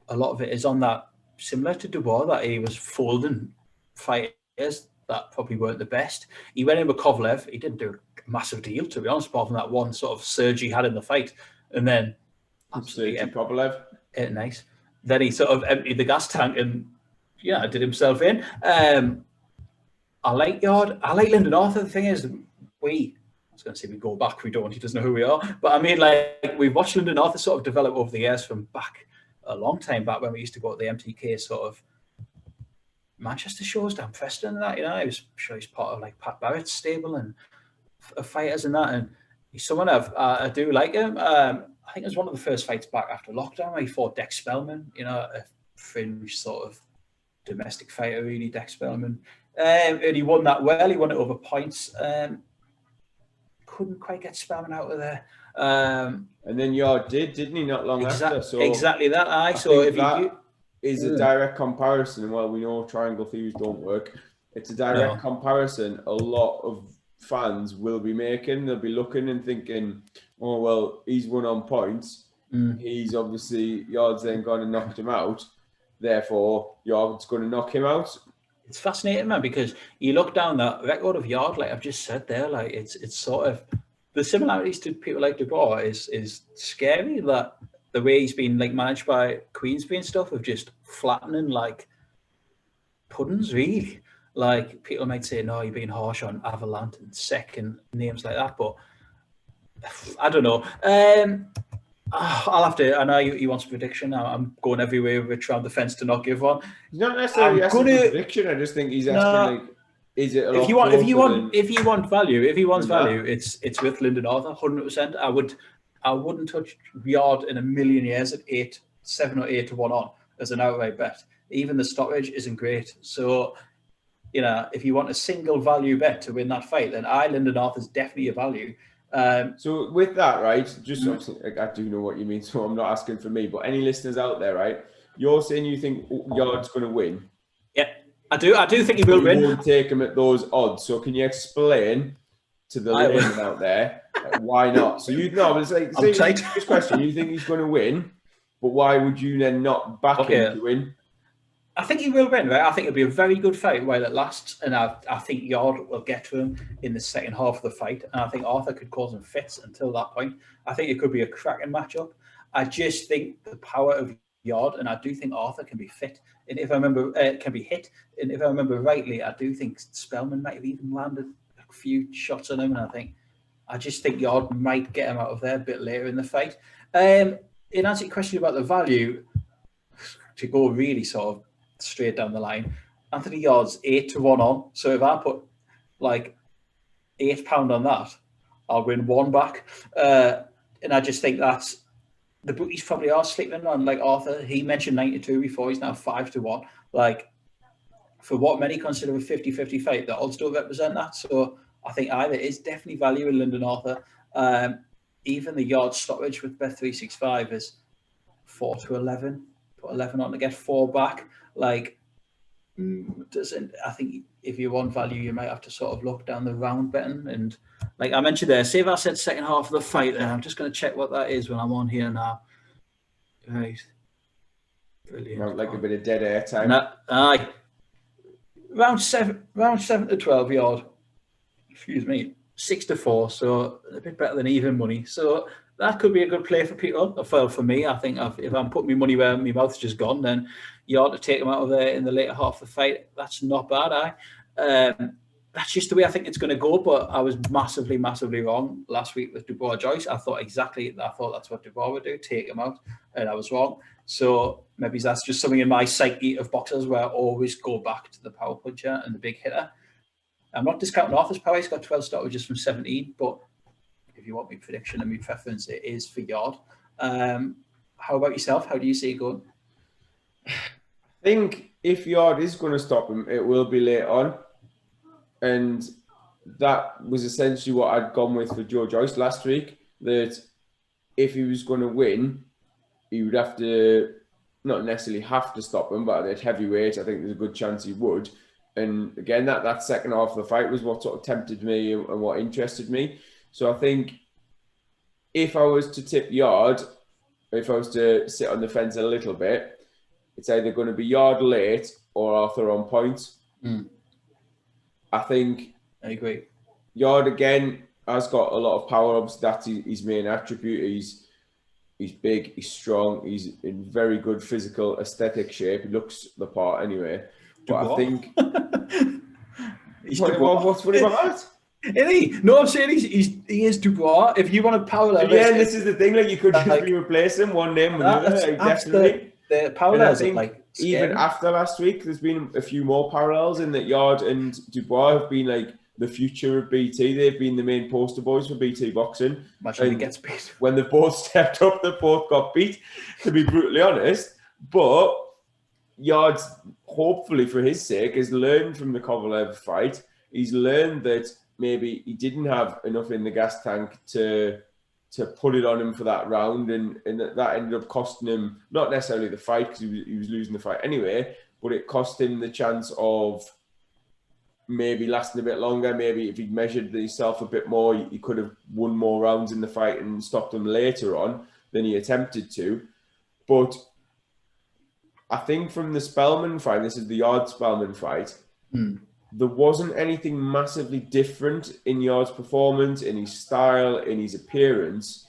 a lot of it is on that similar to Dubois, that he was folding fighters that probably weren't the best. He went in with Kovalev. He didn't do a massive deal, to be honest, apart from that one sort of surge he had in the fight. And then absolutely Kovalev. Nice. Then he sort of emptied the gas tank and did himself in. I like Yarde. I like Lyndon Arthur. The thing is, I was going to say we go back. We don't. He doesn't know who we are. But I mean, like, we've watched Lyndon Arthur sort of develop over the years from back a long time back when we used to go to the MTK sort of Manchester shows down Preston and that. I was sure he's part of like Pat Barrett's stable and fighters and that. And he's someone I do like him. I think it was one of the first fights back after lockdown where he fought Dex Spellman, a fringe sort of domestic fighter, really, Dex Spellman. And he won that well. He won it over points. Couldn't quite get Spellman out of there. And then Yarde didn't he, not long after? So exactly that. Is a direct comparison. Well, we know triangle theories don't work. It's a direct comparison a lot of fans will be making. They'll be looking and thinking, oh, well, he's won on points. He's obviously, Yarde's then gone and knocked him out. Therefore, Yarde's going to knock him out. It's fascinating, man, because you look down that record of Yarde, like I've just said there, like it's sort of the similarities to people like Dubois is scary. That the way he's been like managed by Queensberry and stuff of just flattening like puddings, really. Like people might say, no, you're being harsh on Avalant and second names like that, but I don't know. I'll have to. I know he wants a prediction. I'm going everywhere with around the fence to not give one. He's not necessarily asking for a prediction. I just think he's asking like, is it? If you want value, it's with Lyndon Arthur, 100%. I wouldn't touch Yarde in a million years at 7 or 8 to 1 on as an outright bet. Even the stoppage isn't great. So, if you want a single value bet to win that fight, then Lyndon Arthur's definitely a value. So with that, right, just obviously, I do know what you mean, so I'm not asking for me, but any listeners out there, right, you're saying you think Yarde's going to win? Yeah, I do think he will win. You won't take him at those odds, so can you explain to the layman out there why not? So it's like, this question, you think he's going to win, but why would you then not back him to win? I think he will win, right? I think it'll be a very good fight while it lasts, and I think Yarde will get to him in the second half of the fight, and I think Arthur could cause him fits until that point. I think it could be a cracking matchup. I just think the power of Yarde, and I do think Arthur can be fit, and if I remember, can be hit, and if I remember rightly, I do think Spellman might have even landed a few shots on him, and I just think Yarde might get him out of there a bit later in the fight. In answer to your question about the value, to go really sort of straight down the line, Anthony Yarde's 8 to 1 on. So if I put like £8 on that, I'll win one back. And I just think that's the bookies probably are sleeping on like Arthur. He mentioned 92 before, he's now 5 to 1. Like for what many consider a 50-50 fight, the odds don't represent that. So I think either is definitely value in Lyndon Arthur. Even the Yarde stoppage with Bet365 is 4 to 11. Put 11 on to get 4 back. Like, I think if you want value, you might have to sort of look down the round betting. And like I mentioned there, say if I said second half of the fight, I'm just going to check what that is when I'm on here now. Right. Brilliant. Like a bit of dead air time. Aye. Round 7 to 12 Yarde. Excuse me. 6 to 4. So a bit better than even money. So that could be a good play for people. Well, for me, I think if I'm putting my money where my mouth's just gone, then you ought to take them out of there in the later half of the fight. That's not bad, that's just the way I think it's going to go. But I was massively, massively wrong last week with Dubois Joyce. I thought that's what Dubois would do, take him out, and I was wrong. So maybe that's just something in my psyche of boxers where I always go back to the power puncher and the big hitter. I'm not discounting Arthur's power. He's got 12 stoppages from 17, but if you want my prediction and my preference, it is for Yarde. How about yourself? How do you see it going? I think if Yarde is going to stop him, it will be late on. And that was essentially what I'd gone with for Joe Joyce last week, that if he was going to win, he would have to, not necessarily have to stop him, but at heavyweight, I think there's a good chance he would. And again, that second half of the fight was what sort of tempted me and what interested me. So I think if I was to tip Yarde, if I was to sit on the fence a little bit, it's either going to be Yarde late or Arthur on point. I think I agree. Yarde again has got a lot of power ups. That's his main attribute. He's big, he's strong, he's in very good physical aesthetic shape. He looks the part anyway. But I think what's funny about that? Is he? No, I'm saying he is Dubois. If you want to parallel, yeah, this is the thing. Like you could just replace him one name with another. Like, definitely. The parallels are like even scary. after last week, there's been a few more parallels in that Yarde and Dubois have been like the future of BT. They've been the main poster boys for BT boxing. Imagine he gets beat. When they both stepped up, they both got beat, to be brutally honest. But Yarde, hopefully for his sake, has learned from the Kovalev fight. He's learned that maybe he didn't have enough in the gas tank to put it on him for that round, and that ended up costing him not necessarily the fight because he was losing the fight anyway, but it cost him the chance of maybe lasting a bit longer. Maybe if he'd measured himself a bit more, he could have won more rounds in the fight and stopped him later on than he attempted to. But I think from the Spellman fight, this is the Yarde-Spellman fight, there wasn't anything massively different in Yarde's performance, in his style, in his appearance,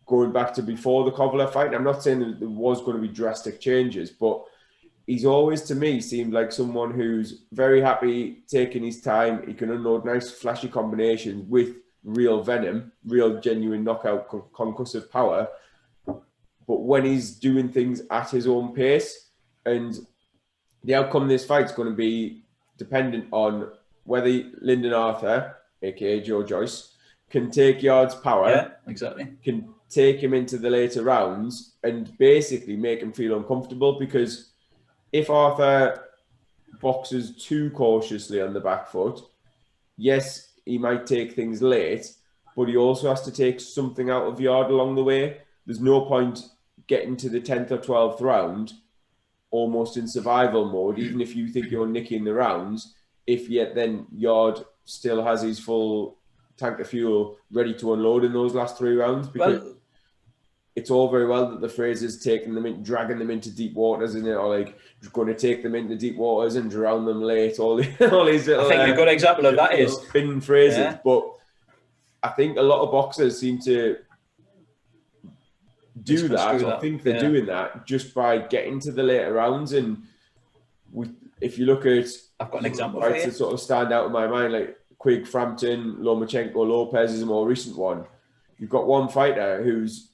going back to before the Kovalev fight. I'm not saying that there was going to be drastic changes, but he's always, to me, seemed like someone who's very happy taking his time. He can unload nice, flashy combinations with real venom, real genuine knockout concussive power. But when he's doing things at his own pace, and the outcome of this fight is going to be dependent on whether Lyndon Arthur, aka Joe Joyce, can take Yarde's power, yeah, exactly, can take him into the later rounds and basically make him feel uncomfortable. Because if Arthur boxes too cautiously on the back foot, yes, he might take things late, but he also has to take something out of Yarde along the way. There's no point getting to the 10th or 12th round almost in survival mode, even if you think you're nicking the rounds, if yet then Yarde still has his full tank of fuel ready to unload in those last 3 rounds. Because it's all very well that the phrase is taking them in, dragging them into deep waters, isn't it? Or like going to take them into deep waters and drown them late. All these little, I think a good example of that is spin phrases. But I think a lot of boxers seem to do that, or think they're doing that just by getting to the later rounds. And if you look at, I've got an example fights that sort of stand out in my mind, like Quigg, Frampton, Lomachenko, Lopez is a more recent one. You've got one fighter whose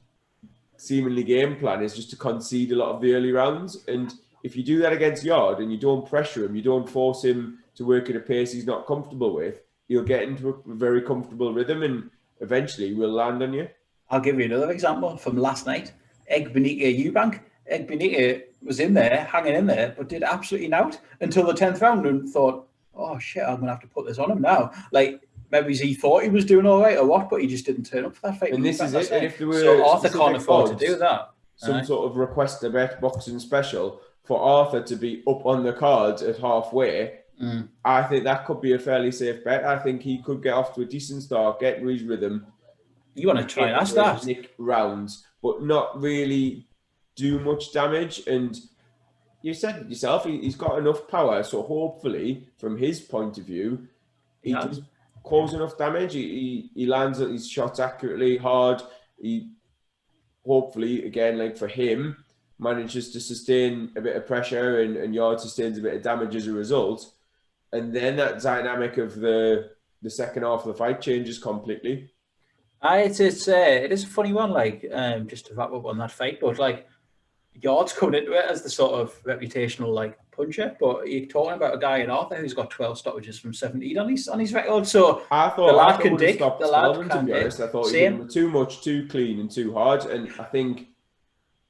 seemingly game plan is just to concede a lot of the early rounds, and if you do that against Yarde and you don't pressure him, you don't force him to work at a pace he's not comfortable with, he'll get into a very comfortable rhythm and eventually will land on you. I'll give you another example from last night. Egbenike Eubank. Egbenike was in there, hanging in there, but did absolutely nout until the 10th round and thought, oh shit, I'm going to have to put this on him now. Like, maybe he thought he was doing all right or what, but he just didn't turn up for that fight. And this is it. And if there were so Arthur can't afford to do that. Some sort of request a bet boxing special for Arthur to be up on the cards at halfway, I think that could be a fairly safe bet. I think he could get off to a decent start, get into his rhythm. You want to try and ask that? Nick rounds, but not really do much damage. And you said it yourself, he's got enough power. So hopefully, from his point of view, he does cause enough damage. He lands his shots accurately, hard. He hopefully, again, like for him, manages to sustain a bit of pressure and Yarde sustains a bit of damage as a result. And then that dynamic of the second half of the fight changes completely. It is a funny one, like, just to wrap up on that fight, but like, Yarde's coming into it as the sort of reputational like puncher, but you're talking about a guy in Arthur who's got 12 stoppages from 17 on his record. So I thought the lad can dig. The lad can dig. I thought he did too much, too clean, and too hard. And I think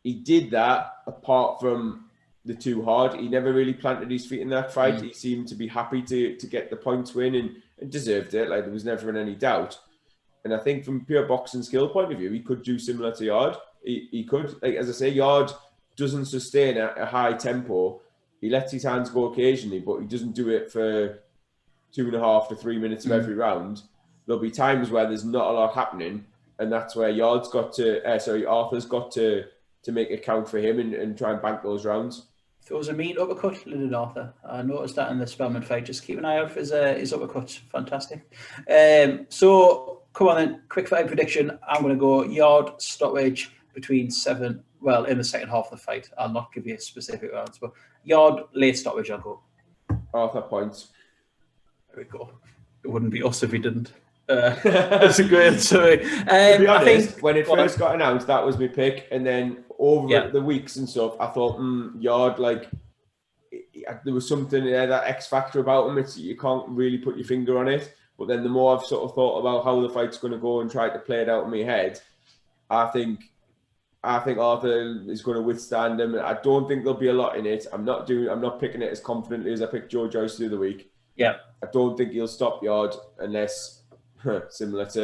he did that. Apart from the too hard, he never really planted his feet in that fight. He seemed to be happy to get the points win and deserved it. Like there was never any doubt. And I think from pure boxing skill point of view, he could do similar to Yarde. He could, like as I say, Yarde doesn't sustain a high tempo. He lets his hands go occasionally, but he doesn't do it for 2.5 to 3 minutes of every round. There'll be times where there's not a lot happening, and that's where Arthur's got to make a count for him and try and bank those rounds. If it was a mean uppercut, Lyndon Arthur. I noticed that in the Spellman fight. Just keep an eye out for his uppercuts. Fantastic. So come on then, quick fight prediction. I'm going to go Yarde stoppage between 7. Well, in the second half of the fight. I'll not give you specific rounds, but Yarde late stoppage. I'll go. Arthur points. There we go. It wouldn't be us if we didn't. That's a great story. To be honest, when it first got announced, that was my pick, and then over the weeks and stuff, I thought, Yarde, like there was something there, that X factor about him. You can't really put your finger on it. But then the more I've sort of thought about how the fight's going to go and tried to play it out in my head, I think Arthur is going to withstand him. I don't think there'll be a lot in it. I'm not picking it as confidently as I picked Joe Joyce the other week. Yeah, I don't think he'll stop Yarde unless unless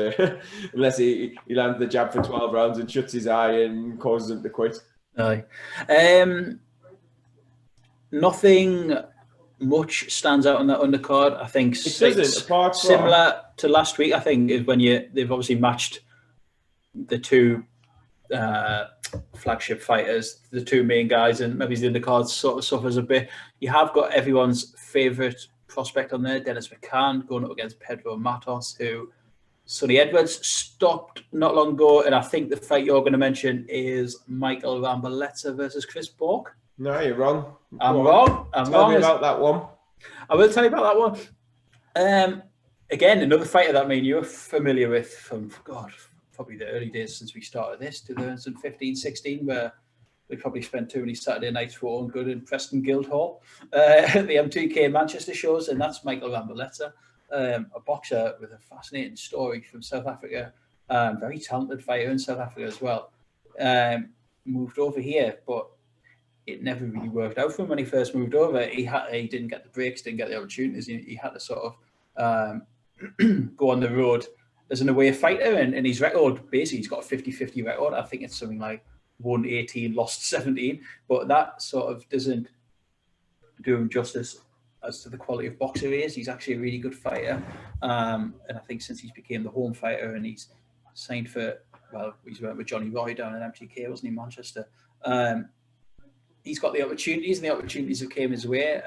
he lands the jab for 12 rounds and shuts his eye and causes him to quit. Aye. Nothing much stands out on that undercard. I think it doesn't, apart from similar to last week. I think is when they've obviously matched the two flagship fighters, the two main guys, and maybe the undercard sort of suffers a bit. You have got everyone's favourite prospect on there, Dennis McCann, going up against Pedro Matos, who Sonny Edwards stopped not long ago, and I think the fight you're going to mention is Michael Ramboleta versus Chris Bork. No, you're wrong. I'm wrong. Tell me about that one. I will tell you about that one. Again, another fighter that you're familiar with from, probably the early days since we started this, 2015-16, where we probably spent too many Saturday nights for good in Preston Guildhall at the M2K Manchester shows, and that's Michael Ramboleta, a boxer with a fascinating story from South Africa, very talented fighter in South Africa as well. Moved over here, but it never really worked out for him when he first moved over. He didn't get the breaks, didn't get the opportunities. He had to sort of go on the road as an away fighter, and his record, basically, he's got a 50-50 record. I think it's something like won 18, lost 17, but that sort of doesn't do him justice as to the quality of boxer he is. He's actually a really good fighter, and I think since he's became the home fighter and he's signed for, he's went with Johnny Roy down in MTK, wasn't he, Manchester? He's got the opportunities, and the opportunities that came his way.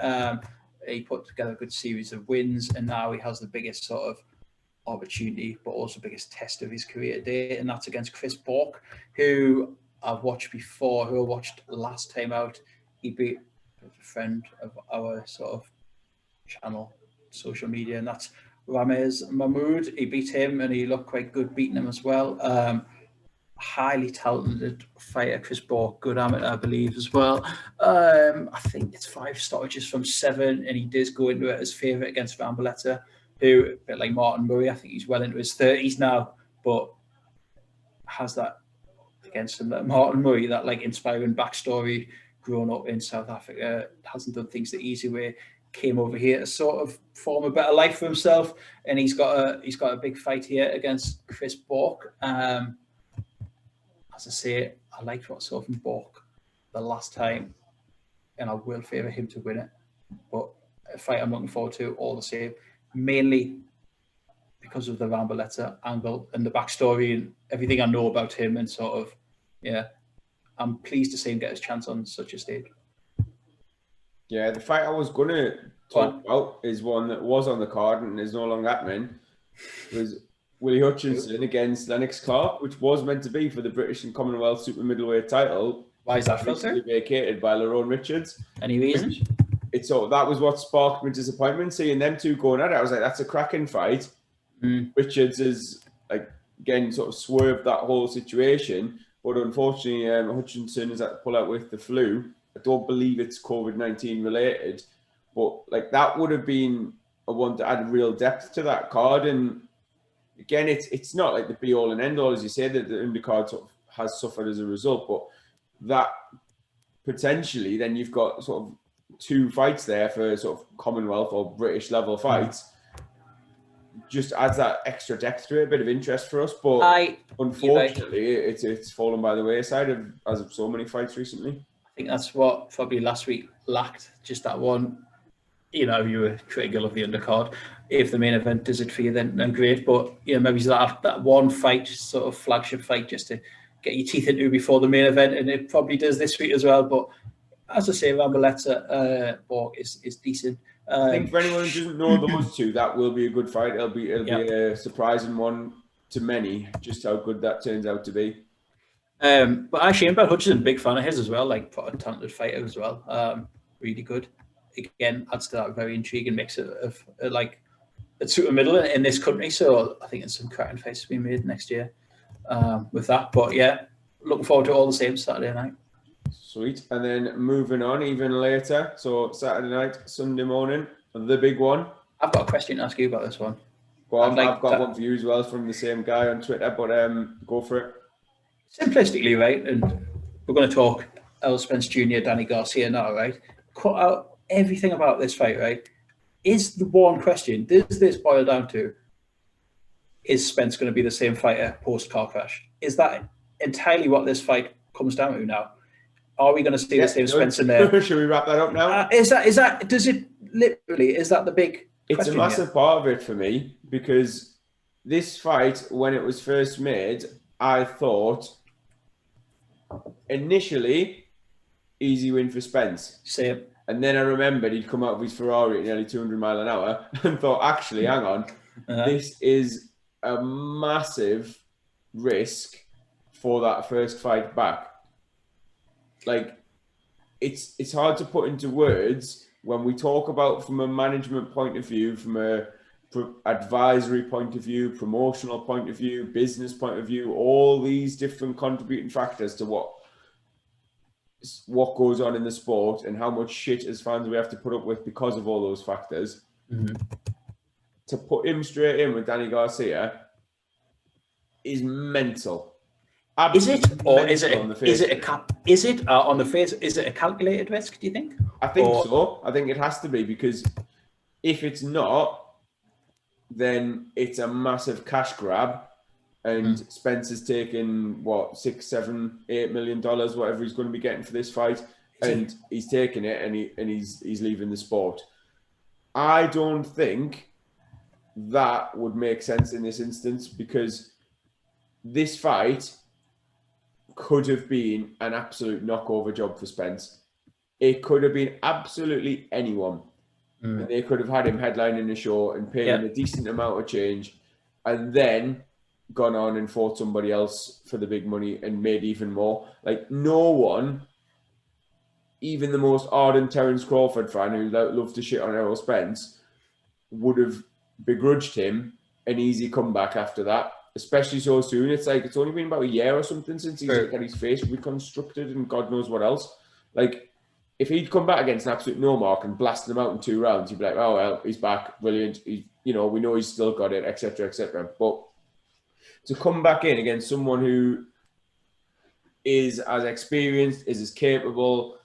He put together a good series of wins, and now he has the biggest sort of opportunity, but also biggest test of his career today, and that's against Chris Bork, who I've watched before, who I watched last time out. He beat a friend of our sort of channel, social media, and that's Ramez Mahmoud. He beat him, and he looked quite good beating him as well. Highly talented fighter, Chris Bork, good amateur, I believe, as well. I think it's 5 stoppages from 7, and he does go into it as favourite against Ramboleta, who, a bit like Martin Murray, I think he's well into his 30s now, but has that against him, that Martin Murray, that like inspiring backstory, grown up in South Africa, hasn't done things the easy way, came over here to sort of form a better life for himself, and he's got a big fight here against Chris Bork. As I say, I liked what I saw from Bork the last time, and I will favour him to win it. But a fight I'm looking forward to all the same, mainly because of the Ramboleta angle and the backstory and everything I know about him, and sort of, I'm pleased to see him get his chance on such a stage. Yeah, the fight I was going to talk about is one that was on the card and is no longer happening. It was Willie Hutchinson against Lennox Clark, which was meant to be for the British and Commonwealth super middleweight title. Why is that filter? Vacated by Lerone Richards. Any reason? That was what sparked my disappointment. Seeing them two going at it, I was like, that's a cracking fight. Richards is, like, again, sort of swerved that whole situation. But unfortunately, Hutchinson is at the pull out with the flu. I don't believe it's COVID-19 related. But, like, that would have been a one to add real depth to that card. And again, it's not like the be all and end all, as you say, that the undercard sort of has suffered as a result, but that potentially then you've got sort of 2 fights there for sort of Commonwealth or British level fights. Just adds that extra depth to it, a bit of interest for us. But unfortunately, it's fallen by the wayside as of so many fights recently. I think that's what probably last week lacked, just that one. You know, you were critical of the undercard. If the main event does it for you, then great. But maybe that one fight, sort of flagship fight, just to get your teeth into before the main event, and it probably does this week as well. But as I say, Ramboleta walk is decent. I think for anyone who doesn't know those two, that will be a good fight. It'll be a surprising one to many, just how good that turns out to be. But actually, Ian Hutchinson, big fan of his as well. Like, a talented fighter as well. Really good. Again, adds to that very intriguing mix of like a super middle in this country. So I think there's some cracking fights to be made next year with that. But yeah, looking forward to all the same Saturday night. Sweet. And then moving on even later. So Saturday night, Sunday morning, the big one. I've got a question to ask you about this one. Well, I've got one for you as well from the same guy on Twitter, but go for it. Simplistically, right, and we're going to talk Errol Spence Jr., Danny Garcia now, right? Cut out everything about this fight, right? Is the one question, does this boil down to, is Spence going to be the same fighter post-car crash? Is that entirely what this fight comes down to now? Are we going to see the same Spence in there? Should we wrap that up now? Is that, does it literally, is that the big It's a massive part of it for me, because this fight, when it was first made, I thought initially easy win for Spence. Same. And then I remembered he'd come out of his Ferrari at nearly 200 mile an hour and thought, actually, hang on, this is a massive risk for that first fight back. Like, it's hard to put into words when we talk about from a management point of view, from a advisory point of view, promotional point of view, business point of view, all these different contributing factors to what goes on in the sport and how much shit as fans we have to put up with because of all those factors. Mm-hmm. To put him straight in with Danny Garcia is mental. Absolutely. Is it, or is it on the face? Is it a calculated risk? Do you think? I think so. I think it has to be, because if it's not, then it's a massive cash grab, and Spence is taking what, $6, $7, $8 million, whatever he's going to be getting for this fight, and he's taking it, and he's leaving the sport. I don't think that would make sense in this instance, because this fight could have been an absolute knockover job for Spence. It could have been absolutely anyone. And they could have had him headlining a show and paid him a decent amount of change, and then gone on and fought somebody else for the big money and made even more. Like, no one, even the most ardent Terence Crawford fan who loved to shit on Errol Spence, would have begrudged him an easy comeback after that, especially so soon. It's like, it's only been about a year or something since he's had his face reconstructed and God knows what else. Like, if he'd come back against an absolute no mark and blasted him out in 2 rounds, you'd be like, oh, well, he's back, brilliant. We know he's still got it, etc., etc. But to come back in against someone who is as experienced, is as capable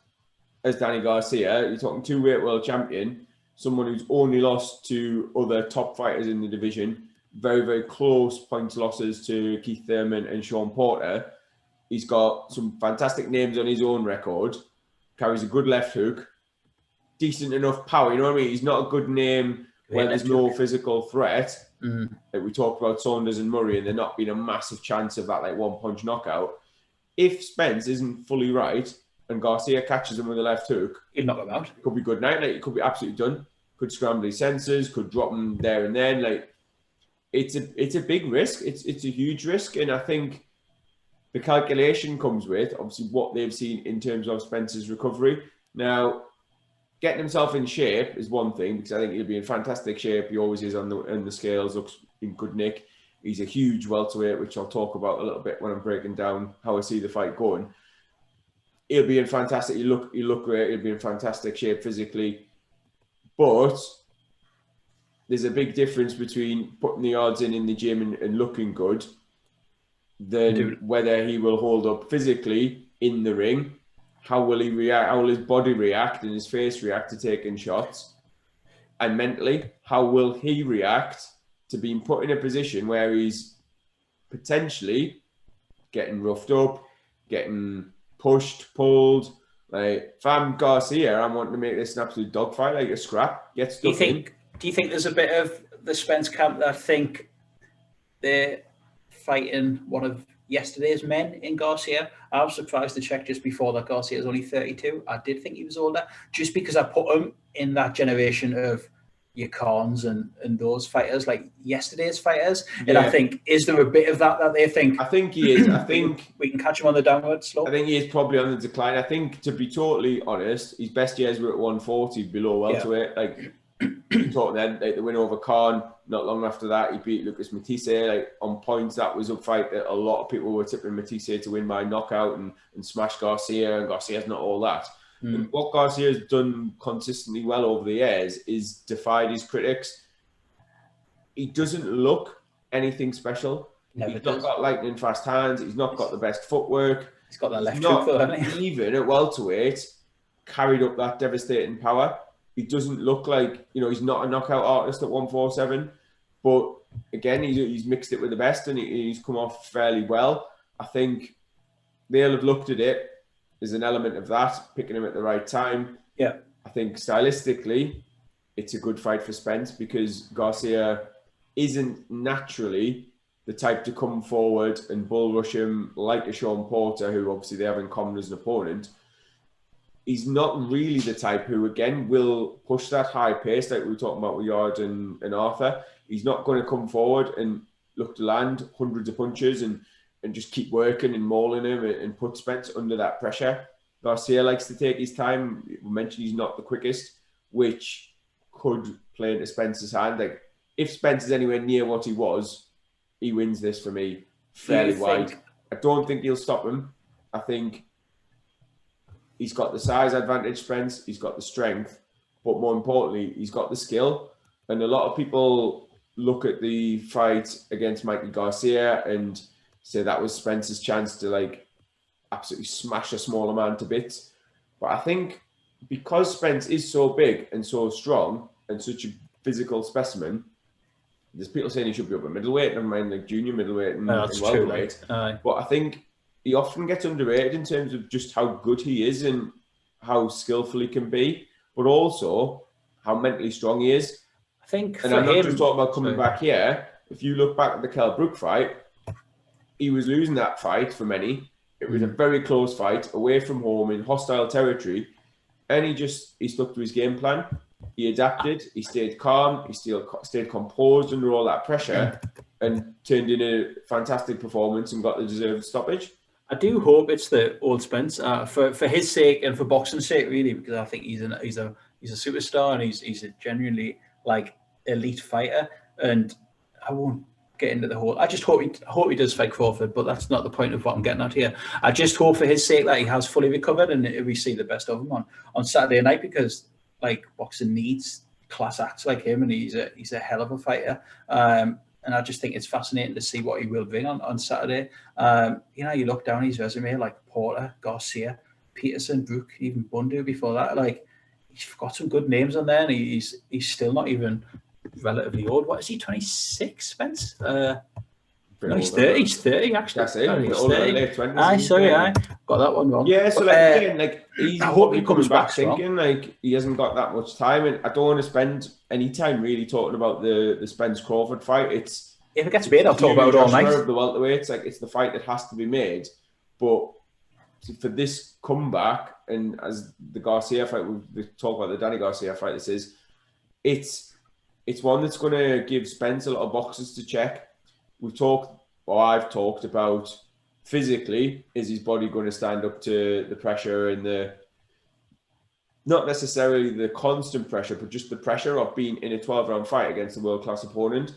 as Danny Garcia, you're talking 2-weight world champion, someone who's only lost to other top fighters in the division, very, very close points losses to Keith Thurman and Sean Porter. He's got some fantastic names on his own record, carries a good left hook, decent enough power, you know what I mean? He's not a good name where there's no physical threat. Like we talked about Saunders and Murray, and there not being a massive chance of that like one-punch knockout. If Spence isn't fully right and Garcia catches him with a left hook, he'd knock him out. Could be good night. Like, it could be absolutely done. Could scramble his senses, could drop him there and then. Like, it's a big risk. It's a huge risk, and I think the calculation comes with obviously what they've seen in terms of Spence's recovery. Now, getting himself in shape is one thing, because I think he'll be in fantastic shape. He always is on the scales, looks in good nick. He's a huge welterweight, which I'll talk about a little bit when I'm breaking down how I see the fight going. He'll be in fantastic. He look great. He'll be in fantastic shape physically, but there's a big difference between putting the odds in the gym and looking good than whether he will hold up physically in the ring. How will he react? How will his body react and his face react to taking shots? And mentally, how will he react to being put in a position where he's potentially getting roughed up, getting pushed, pulled? Like, if I'm Garcia, I'm wanting to make this an absolute dogfight, like a scrap. Get stuck in. Do you think there's a bit of the Spence camp that think they're fighting one of yesterday's men in Garcia. I was surprised to check just before that Garcia is only 32. I did think he was older, just because I put him in that generation of your Khans and those fighters, like yesterday's fighters. And I think, is there a bit of that they think? I think he is. I think we can catch him on the downward slope. I think he is probably on the decline. I think, to be totally honest, his best years were at 140 below welterweight. Like, talking then, like the win over Khan. Not long after that, he beat Lucas Matisse. Like, on points, that was a fight that a lot of people were tipping Matisse to win by knockout and smash Garcia. And Garcia's not all that. And what Garcia has done consistently well over the years is defied his critics. He doesn't look anything special. He's not got lightning fast hands. He's not got the best footwork. He's got that left hook, though, hasn't he? Even at welterweight, carried up that devastating power. He doesn't look like, he's not a knockout artist at 147. But again, he's mixed it with the best and he's come off fairly well. I think they'll have looked at it. There's an element of that, picking him at the right time. Yeah. I think stylistically, it's a good fight for Spence because Garcia isn't naturally the type to come forward and bull rush him like a Sean Porter, who obviously they have in common as an opponent. He's not really the type who, again, will push that high pace like we were talking about with Yarde and Arthur. He's not going to come forward and look to land hundreds of punches and just keep working and mauling him and put Spence under that pressure. Garcia likes to take his time. We mentioned he's not the quickest, which could play into Spence's hand. Like, if Spence is anywhere near what he was, he wins this for me fairly wide. I don't think he'll stop him. I think he's got the size advantage, Spence. He's got the strength. But more importantly, he's got the skill. And a lot of people look at the fight against Mikey Garcia and say that was Spence's chance to absolutely smash a smaller man to bits. But I think because Spence is so big and so strong and such a physical specimen, there's people saying he should be up at middleweight, never mind junior middleweight and welterweight. But I think he often gets underrated in terms of just how good he is and how skillful he can be, but also how mentally strong he is. I think, and I'm not just talking about coming back here. If you look back at the Kell Brook fight, he was losing that fight for many. It was a very close fight, away from home, in hostile territory. And he stuck to his game plan. He adapted. He stayed calm. He stayed composed under all that pressure and turned in a fantastic performance and got the deserved stoppage. I do hope it's the old Spence for his sake and for boxing's sake, really, because I think he's a superstar and he's a genuinely elite fighter. And I won't get into the whole. I just hope he does fight Crawford, but that's not the point of what I'm getting at here. I just hope for his sake that he has fully recovered and we see the best of him on Saturday night, because boxing needs class acts like him, and he's a hell of a fighter. And I just think it's fascinating to see what he will bring on Saturday. You look down his resume, like Porter, Garcia, Peterson, Brook, even Bundu before that. He's got some good names on there, and he's still not even relatively old. What is he, 26, Spence? No, he's 30. He's 30, actually. That's it. He's Older 30. late 20s. I got that one wrong. Yeah, so he's I hope he comes back thinking he hasn't got that much time, and I don't want to spend any time really talking about the Spence Crawford fight. If it gets made, I'll talk about it all night. Of the welterweights, it's the fight that has to be made. But for this comeback, and as the Garcia fight, we talk about the Danny Garcia fight. It's one that's going to give Spence a lot of boxes to check. I've talked about physically, is his body going to stand up to the pressure and not necessarily the constant pressure, but just the pressure of being in a 12-round fight against a world-class opponent?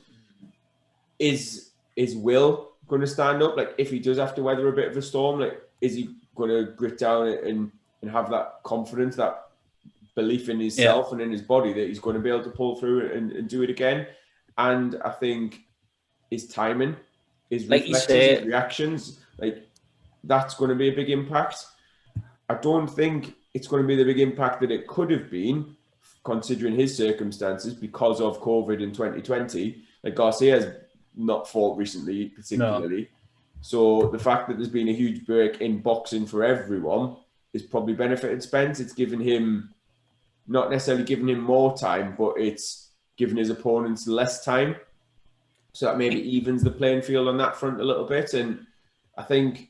Is Will going to stand up? If he does have to weather a bit of a storm, is he going to grit down and have that confidence, that belief in himself and in his body that he's going to be able to pull through and do it again? And I think his timing, his reflexes, his reactions, that's going to be a big impact. I don't think it's going to be the big impact that it could have been, considering his circumstances because of COVID in 2020. Garcia's not fought recently, particularly. No. So the fact that there's been a huge break in boxing for everyone is probably benefited Spence. It's given him, not necessarily giving him more time, but it's given his opponents less time. So that maybe evens the playing field on that front a little bit. And I think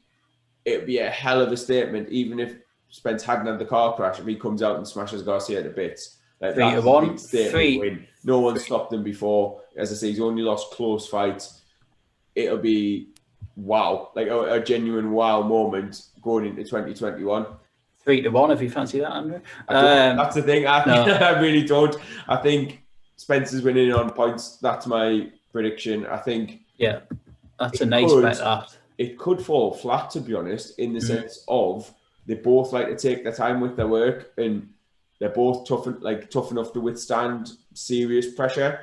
it'd be a hell of a statement, even if Spence hadn't had the car crash, if he comes out and smashes Garcia to bits. Like, 3-1. Statement win. No one stopped him before. As I say, he's only lost close fights. It'll be wow, like a genuine wow moment going into 2021. 3-1 if you fancy that, Andrew. That's the thing. No. I really don't. I think Spence is winning on points. That's my prediction. I think. Yeah, that's a nice bet. That it could fall flat, to be honest, in the sense of they both like to take their time with their work, and they're both tough enough to withstand serious pressure.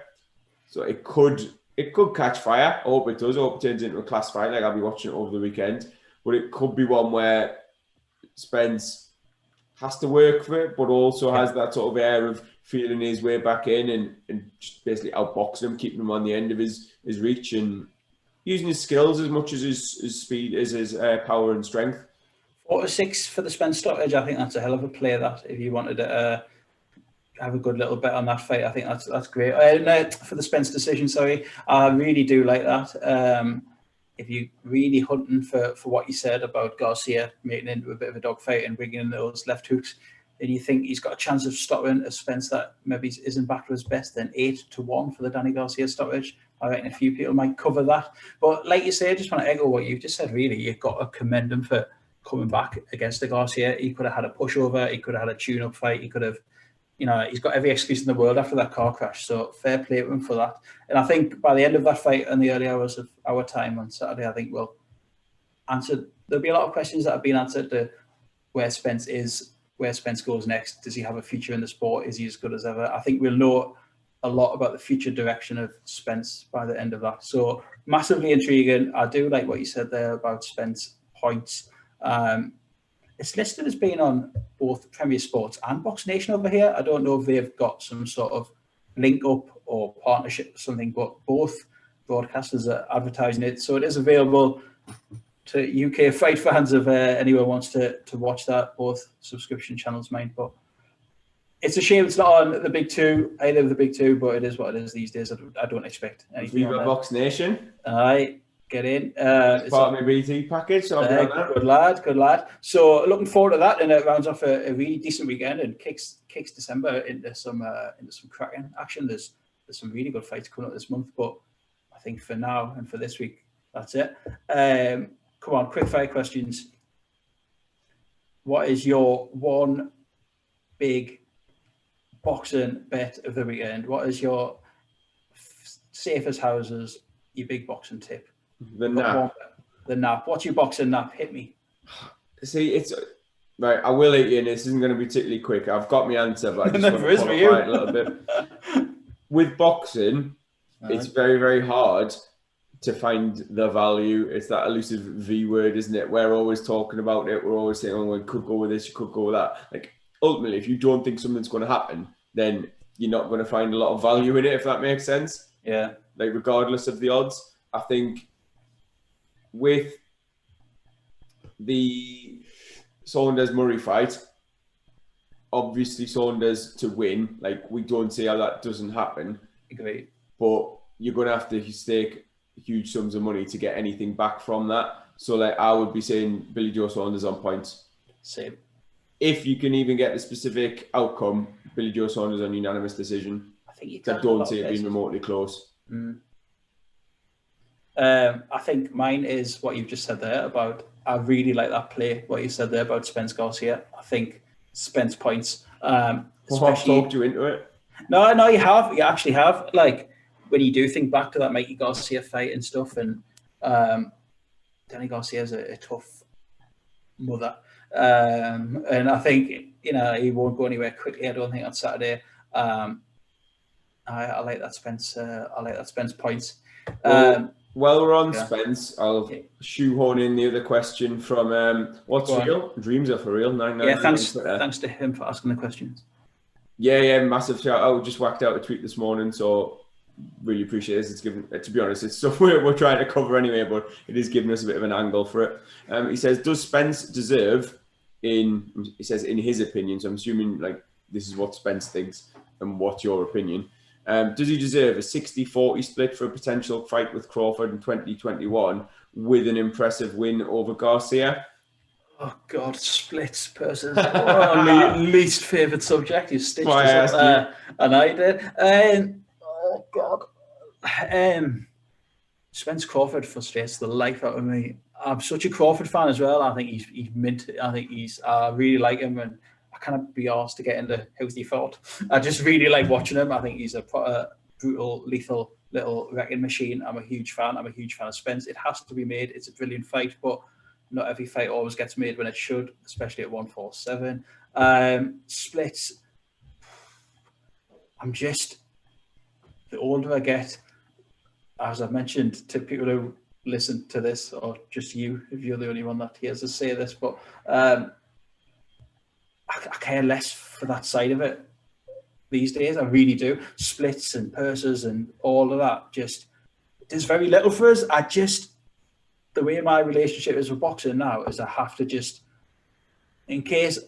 So it could catch fire. I hope it does. I hope it turns into a class fight. Like, I'll be watching it over the weekend. But it could be one where Spence has to work for it, but also has that sort of air of feeling his way back in and just basically outboxing him, keeping him on the end of his reach and using his skills as much as his speed, as his power and strength. 4-6 for the Spence stoppage. I think that's a hell of a play. That if you wanted to have a good little bet on that fight, I think that's great. No, for the Spence decision, sorry, I really do like that. If you're really hunting for what you said about Garcia making it into a bit of a dogfight and bringing in those left hooks, and you think he's got a chance of stopping a Spence that maybe isn't back to his best, then 8-1 for the Danny Garcia stoppage. I reckon a few people might cover that. But like you say, I just want to echo what you've just said, really. You've got to commend him for coming back against the Garcia. He could have had a pushover. He could have had a tune-up fight. He could have, he's got every excuse in the world after that car crash. So fair play to him for that. And I think by the end of that fight and the early hours of our time on Saturday, I think we'll answer. There'll be a lot of questions that have been answered to where Spence is, where Spence goes next. Does he have a future in the sport? Is he as good as ever? I think we'll know a lot about the future direction of Spence by the end of that. So massively intriguing. I do like what you said there about Spence points. It's listed as being on both Premier Sports and Box Nation over here. I don't know if they've got some sort of link up or partnership or something, but both broadcasters are advertising it. So it is available to UK fight fans if anyone wants to watch that, both subscription channels, mine. But it's a shame it's not on the big two, either of the big two, but it is what it is these days. I don't expect anything. Viva Box Nation. Aye. Get in. It's part of my BT package, so I'll be on that. Good lad. So looking forward to that, and it rounds off a really decent weekend and kicks December into some cracking action. There's some really good fights coming up this month, but I think for now and for this week, that's it. Come on, quick fire questions. What is your one big boxing bet of the weekend? What is your safest houses? Your big boxing tip? The nap. The nap. What's your boxing nap? Hit me. See, it's right. I will hit you, and this isn't going to be particularly quick. I've got my answer, but I just want to qualify it a little bit. With boxing, it's very, very hard to find the value. It's that elusive V word, isn't it? We're always talking about it. We're always saying, "Oh, we could go with this. You could go with that." Like, ultimately, if you don't think something's going to happen, then you're not going to find a lot of value in it. If that makes sense. Yeah. Like, regardless of the odds, I think with the Saunders-Murray fight, obviously Saunders to win. Like, we don't see how that doesn't happen. Agreed. But you're going to have to stake huge sums of money to get anything back from that. So, like, I would be saying Billy Joe Saunders on points. Same. If you can even get the specific outcome, Billy Joe Saunders on unanimous decision. I think you can. I don't see it being remotely close. I think mine is what you've just said there about, I really like that play, what you said there about Spence-Garcia. I think Spence points. I've talked you into it. No, you have. You actually have. Like, when you do think back to that Mikey Garcia fight and stuff, and Danny Garcia's a tough mother. And I think, he won't go anywhere quickly, I don't think, on Saturday. I like that Spence. I like that Spence points. While we're on Spence, I'll shoehorn in the other question from what's real? Dreams are for real. 99. Thanks to him for asking the questions. Yeah, massive shout out. Just whacked out a tweet this morning, so really appreciate this. It's given, to be honest, it's stuff we're trying to cover anyway, but it is giving us a bit of an angle for it. He says, does Spence deserve, he says in his opinion, so I'm assuming like this is what Spence thinks and what's your opinion, Does he deserve a 60-40 split for a potential fight with Crawford in 2021 with an impressive win over Garcia? Oh God, splits person. Least favourite subject. You stitched us up there, and I did. Oh God. Spence Crawford frustrates the life out of me. I'm such a Crawford fan as well. I think he's mint. I think I really like him, and I can't be asked to get into how's he fought. I just really like watching him. I think he's a brutal, lethal little wrecking machine. I'm a huge fan. I'm a huge fan of Spence. It has to be made. It's a brilliant fight, but not every fight always gets made when it should, especially at 147. Splits. I'm just, the older I get, as I've mentioned to people who listen to this, or just you, if you're the only one that hears us say this, but I care less for that side of it these days. I really do. Splits and purses and all of that, just, there's very little for us. The way my relationship is with boxing now is I have to just, in case,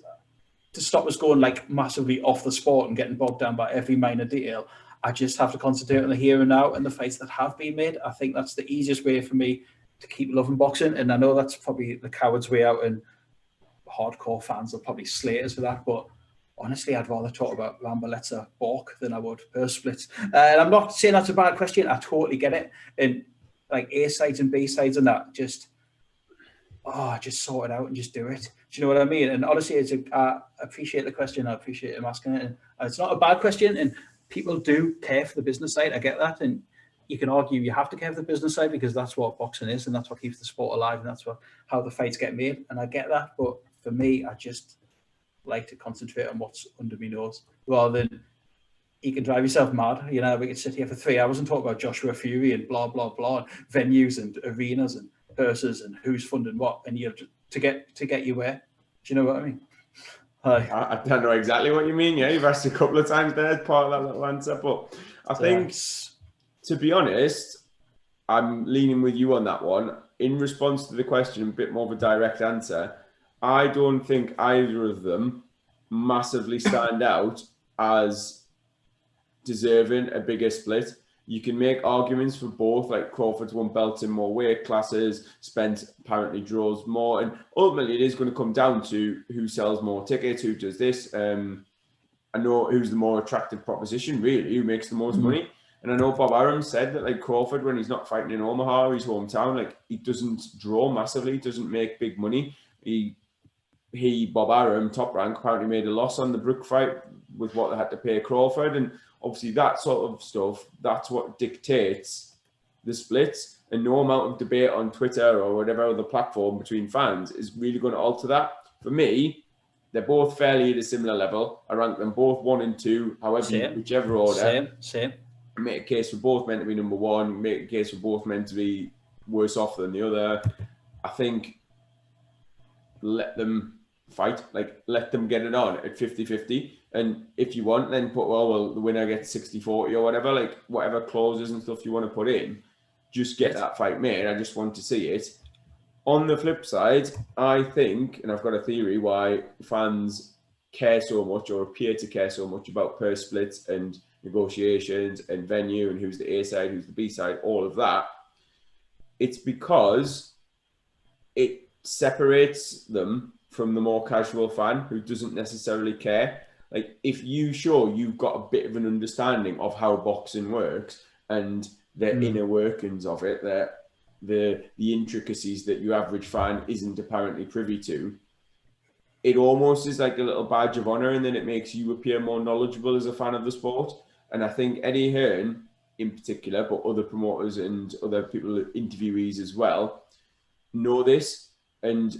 to stop us going like massively off the sport and getting bogged down by every minor detail, I just have to concentrate on the here and now and the fights that have been made. I think that's the easiest way for me to keep loving boxing. And I know that's probably the coward's way out, and hardcore fans will probably slate us for that. But honestly, I'd rather talk about Rambaleta Bork than I would purse splits. And I'm not saying that's a bad question. I totally get it. And like A sides and B sides and that, just sort it out and just do it. Do you know what I mean? And honestly, I appreciate the question. I appreciate him asking it. And it's not a bad question. And people do care for the business side. I get that. And you can argue you have to care for the business side because that's what boxing is, and that's what keeps the sport alive, and that's how the fights get made. And I get that. But for me, I just like to concentrate on what's under my nose rather than you can drive yourself mad. You know, we could sit here for 3 hours and talk about Joshua Fury and blah, blah, blah, venues and arenas and purses and who's funding what, and you to get you where. Do you know what I mean? I don't know exactly what you mean. Yeah, you've asked a couple of times there as part of that little answer, but I think, to be honest, I'm leaning with you on that one. In response to the question, a bit more of a direct answer, I don't think either of them massively stand out as deserving a bigger split. You can make arguments for both, like Crawford's won belts in more weight classes, Spence apparently draws more, and ultimately it is going to come down to who sells more tickets, who does this. I know who's the more attractive proposition, really, who makes the most money. And I know Bob Arum said that, like, Crawford, when he's not fighting in Omaha, his hometown, like, he doesn't draw massively, doesn't make big money. Bob Arum, Top Rank, apparently made a loss on the Brook fight with what they had to pay Crawford. And obviously that sort of stuff, that's what dictates the splits. And no amount of debate on Twitter or whatever other platform between fans is really going to alter that. For me, they're both fairly at a similar level. I rank them both 1 and 2, however, whichever order. Same. Make a case for both meant to be number one, make a case for both meant to be worse off than the other. I think let them fight, like let them get it on at 50-50. And if you want, then put, well, the winner gets 60-40 or whatever, like whatever clauses and stuff you want to put in, just get that fight made. I just want to see it. On the flip side, I think, and I've got a theory why fans care so much or appear to care so much about purse splits and negotiations and venue and who's the A side, who's the B side, all of that. It's because it separates them from the more casual fan who doesn't necessarily care. Like, if you show you've got a bit of an understanding of how boxing works and the inner workings of it, the intricacies that your average fan isn't apparently privy to, it almost is like a little badge of honor, and then it makes you appear more knowledgeable as a fan of the sport. And I think Eddie Hearn in particular, but other promoters and other people, interviewees as well, know this, and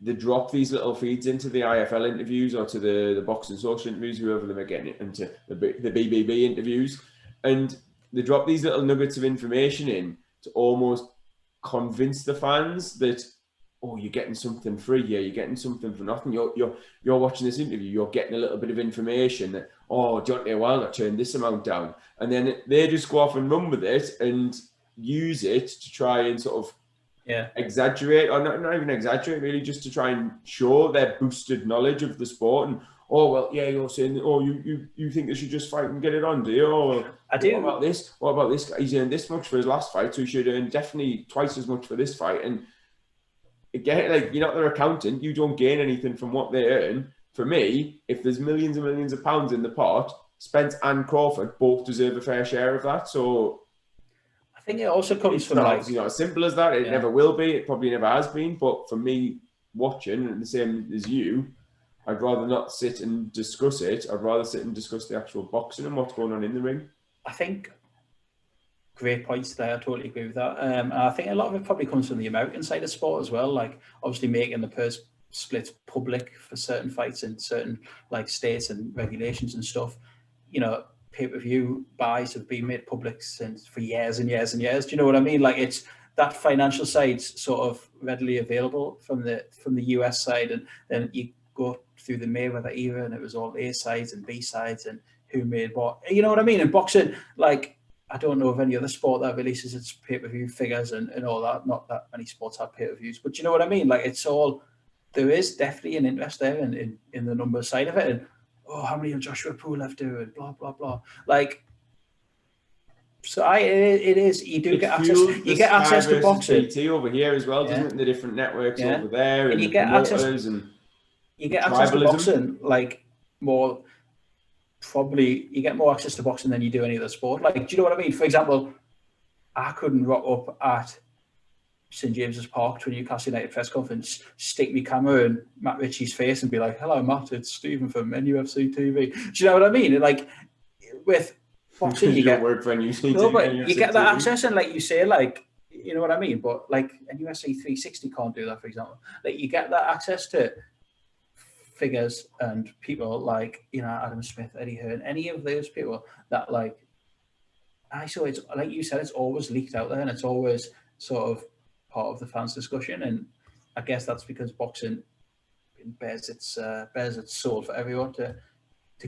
they drop these little feeds into the IFL interviews or to the boxing social interviews, whoever them are getting it, into the BBB interviews, and they drop these little nuggets of information in to almost convince the fans that, oh, you're getting something free here, you're getting something for nothing. You're watching this interview, you're getting a little bit of information that, oh, Deontay Wilder turned this amount down, and then they just go off and run with it and use it to try and sort of exaggerate, or not even exaggerate, really, just to try and show their boosted knowledge of the sport. And oh, well, yeah, you're saying, oh, you think they should just fight and get it on, do you? Oh, I do. What about this? What about this guy? He's earned this much for his last fight, so he should earn definitely twice as much for this fight. And again, like, you're not their accountant. You don't gain anything from what they earn. For me, if there's millions and millions of pounds in the pot, Spence and Crawford both deserve a fair share of that. So I think it also comes from obviously not as simple as that. It never will be. It probably never has been. But for me, watching, and the same as you, I'd rather not sit and discuss it. I'd rather sit and discuss the actual boxing and what's going on in the ring. I think great points there. I totally agree with that. And I think a lot of it probably comes from the American side of sport as well. Like, obviously making the purse splits public for certain fights in certain like states and regulations and stuff. You know, pay-per-view buys have been made public since for years and years and years. Do you know what I mean? Like, it's that financial side's sort of readily available from the US side, and then you go through the Mayweather era, and it was all A sides and B sides and who made what. You know what I mean? In boxing, like, I don't know of any other sport that releases its pay-per-view figures and all that. Not that many sports have pay-per-views, but you know what I mean? Like, it's all, there is definitely an interest there in the numbers side of it. And, oh, how many of Joshua Pulev doing? Blah, blah, blah. Like, so it is, you do get access. You get access to boxing. PT over here as well, doesn't it? The different networks over there. And you get access. You get access to boxing, like, more. Probably you get more access to boxing than you do any other sport. Like, do you know what I mean? For example, I couldn't rock up at St James's Park to a Newcastle United press conference, stick my camera in Matt Ritchie's face and be like, "Hello, Matt, it's Stephen from NUFC TV." Do you know what I mean? And like, with boxing, you get work for NUFC no, but you get that access, and like you say, like, you know what I mean. But like NUFC 360 can't do that, for example. Like, you get that access to figures and people like, you know, Adam Smith, Eddie Hearn, any of those people that, like, so it's like you said, it's always leaked out there, and it's always sort of part of the fans' discussion. And I guess that's because boxing bears its soul for everyone to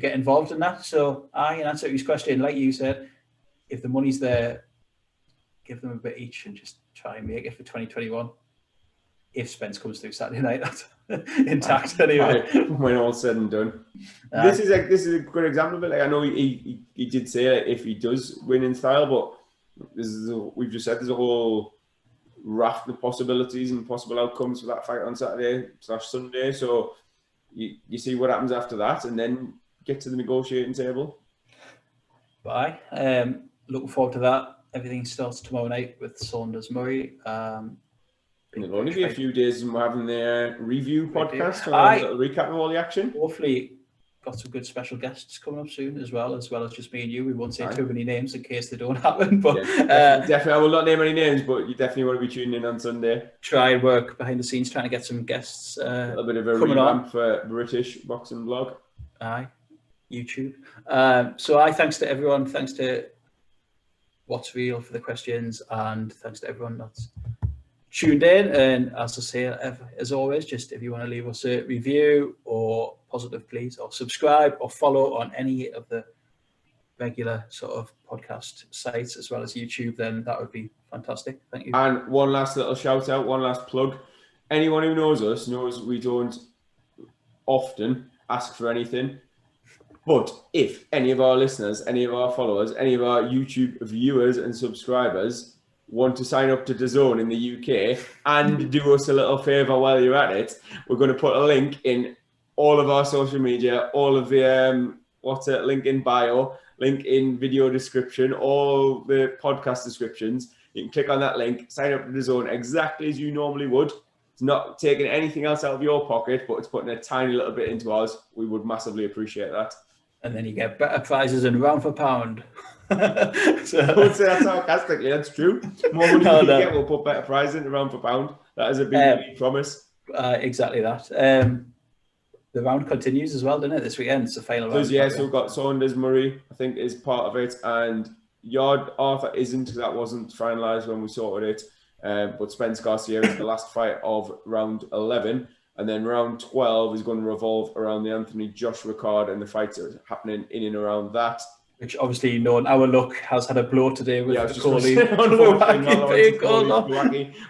get involved in that. So in answer to his question, like you said, if the money's there, give them a bit each and just try and make it for 2021. If Spence comes through Saturday night, that's intact anyway. When all's said and done, this is a good example of it. Like, I know he did say, like, if he does win in style, but we've just said there's a whole raft of possibilities and possible outcomes for that fight on Saturday/Sunday. So you see what happens after that, and then get to the negotiating table. Bye. Looking forward to that. Everything starts tomorrow night with Saunders-Murray. It'll only be a few days, and we're having the review podcast, a little recap of all the action. Hopefully, got some good special guests coming up soon, as well as just me and you. We won't say too many names in case they don't happen. But definitely, I will not name any names, but you definitely want to be tuning in on Sunday. Try and work behind the scenes, trying to get some guests. A little bit of a revamp for British boxing blog. YouTube. So thanks to everyone. Thanks to What's Real for the questions, and thanks to everyone that's tuned in. And as I say, as always, just if you want to leave us a review or positive, please, or subscribe or follow on any of the regular sort of podcast sites as well as YouTube, then that would be fantastic. Thank you. And one last little shout out, one last plug. Anyone who knows us knows we don't often ask for anything. But if any of our listeners, any of our followers, any of our YouTube viewers and subscribers want to sign up to DAZN in the UK and do us a little favour while you're at it, we're going to put a link in all of our social media, all of the link in bio, link in video description, all the podcast descriptions. You can click on that link, sign up to DAZN exactly as you normally would. It's not taking anything else out of your pocket, but it's putting a tiny little bit into ours. We would massively appreciate that. And then you get better prizes and round for pound. So, I would say that sarcastically, that's true. More money we get, we'll put better prizes in round for pound. That is a big promise. Exactly that. The round continues as well, doesn't it, this weekend? It's the final round. Yeah, so we've got Saunders-Murray, I think, is part of it, and Yarde Arthur isn't, because that wasn't finalised when we sorted it. But Spence-Garcia is the last fight of round 11. And then round 12 is going to revolve around the Anthony Joshua card and the fights that are happening in and around that. Which obviously, knowing our luck, has had a blow today with the Coley,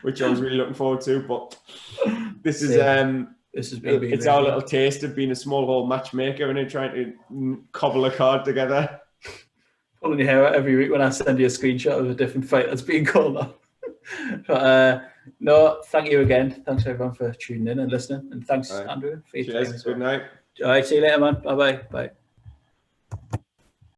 which I was really looking forward to. But this is This has been it's our little taste of being a small hole matchmaker and trying to cobble a card together. Pulling your hair out every week when I send you a screenshot of a different fight that's being called off. But no, thank you again. Thanks everyone for tuning in and listening, and thanks Andrew for your time as well. Good night. All right, see you later, man. Bye.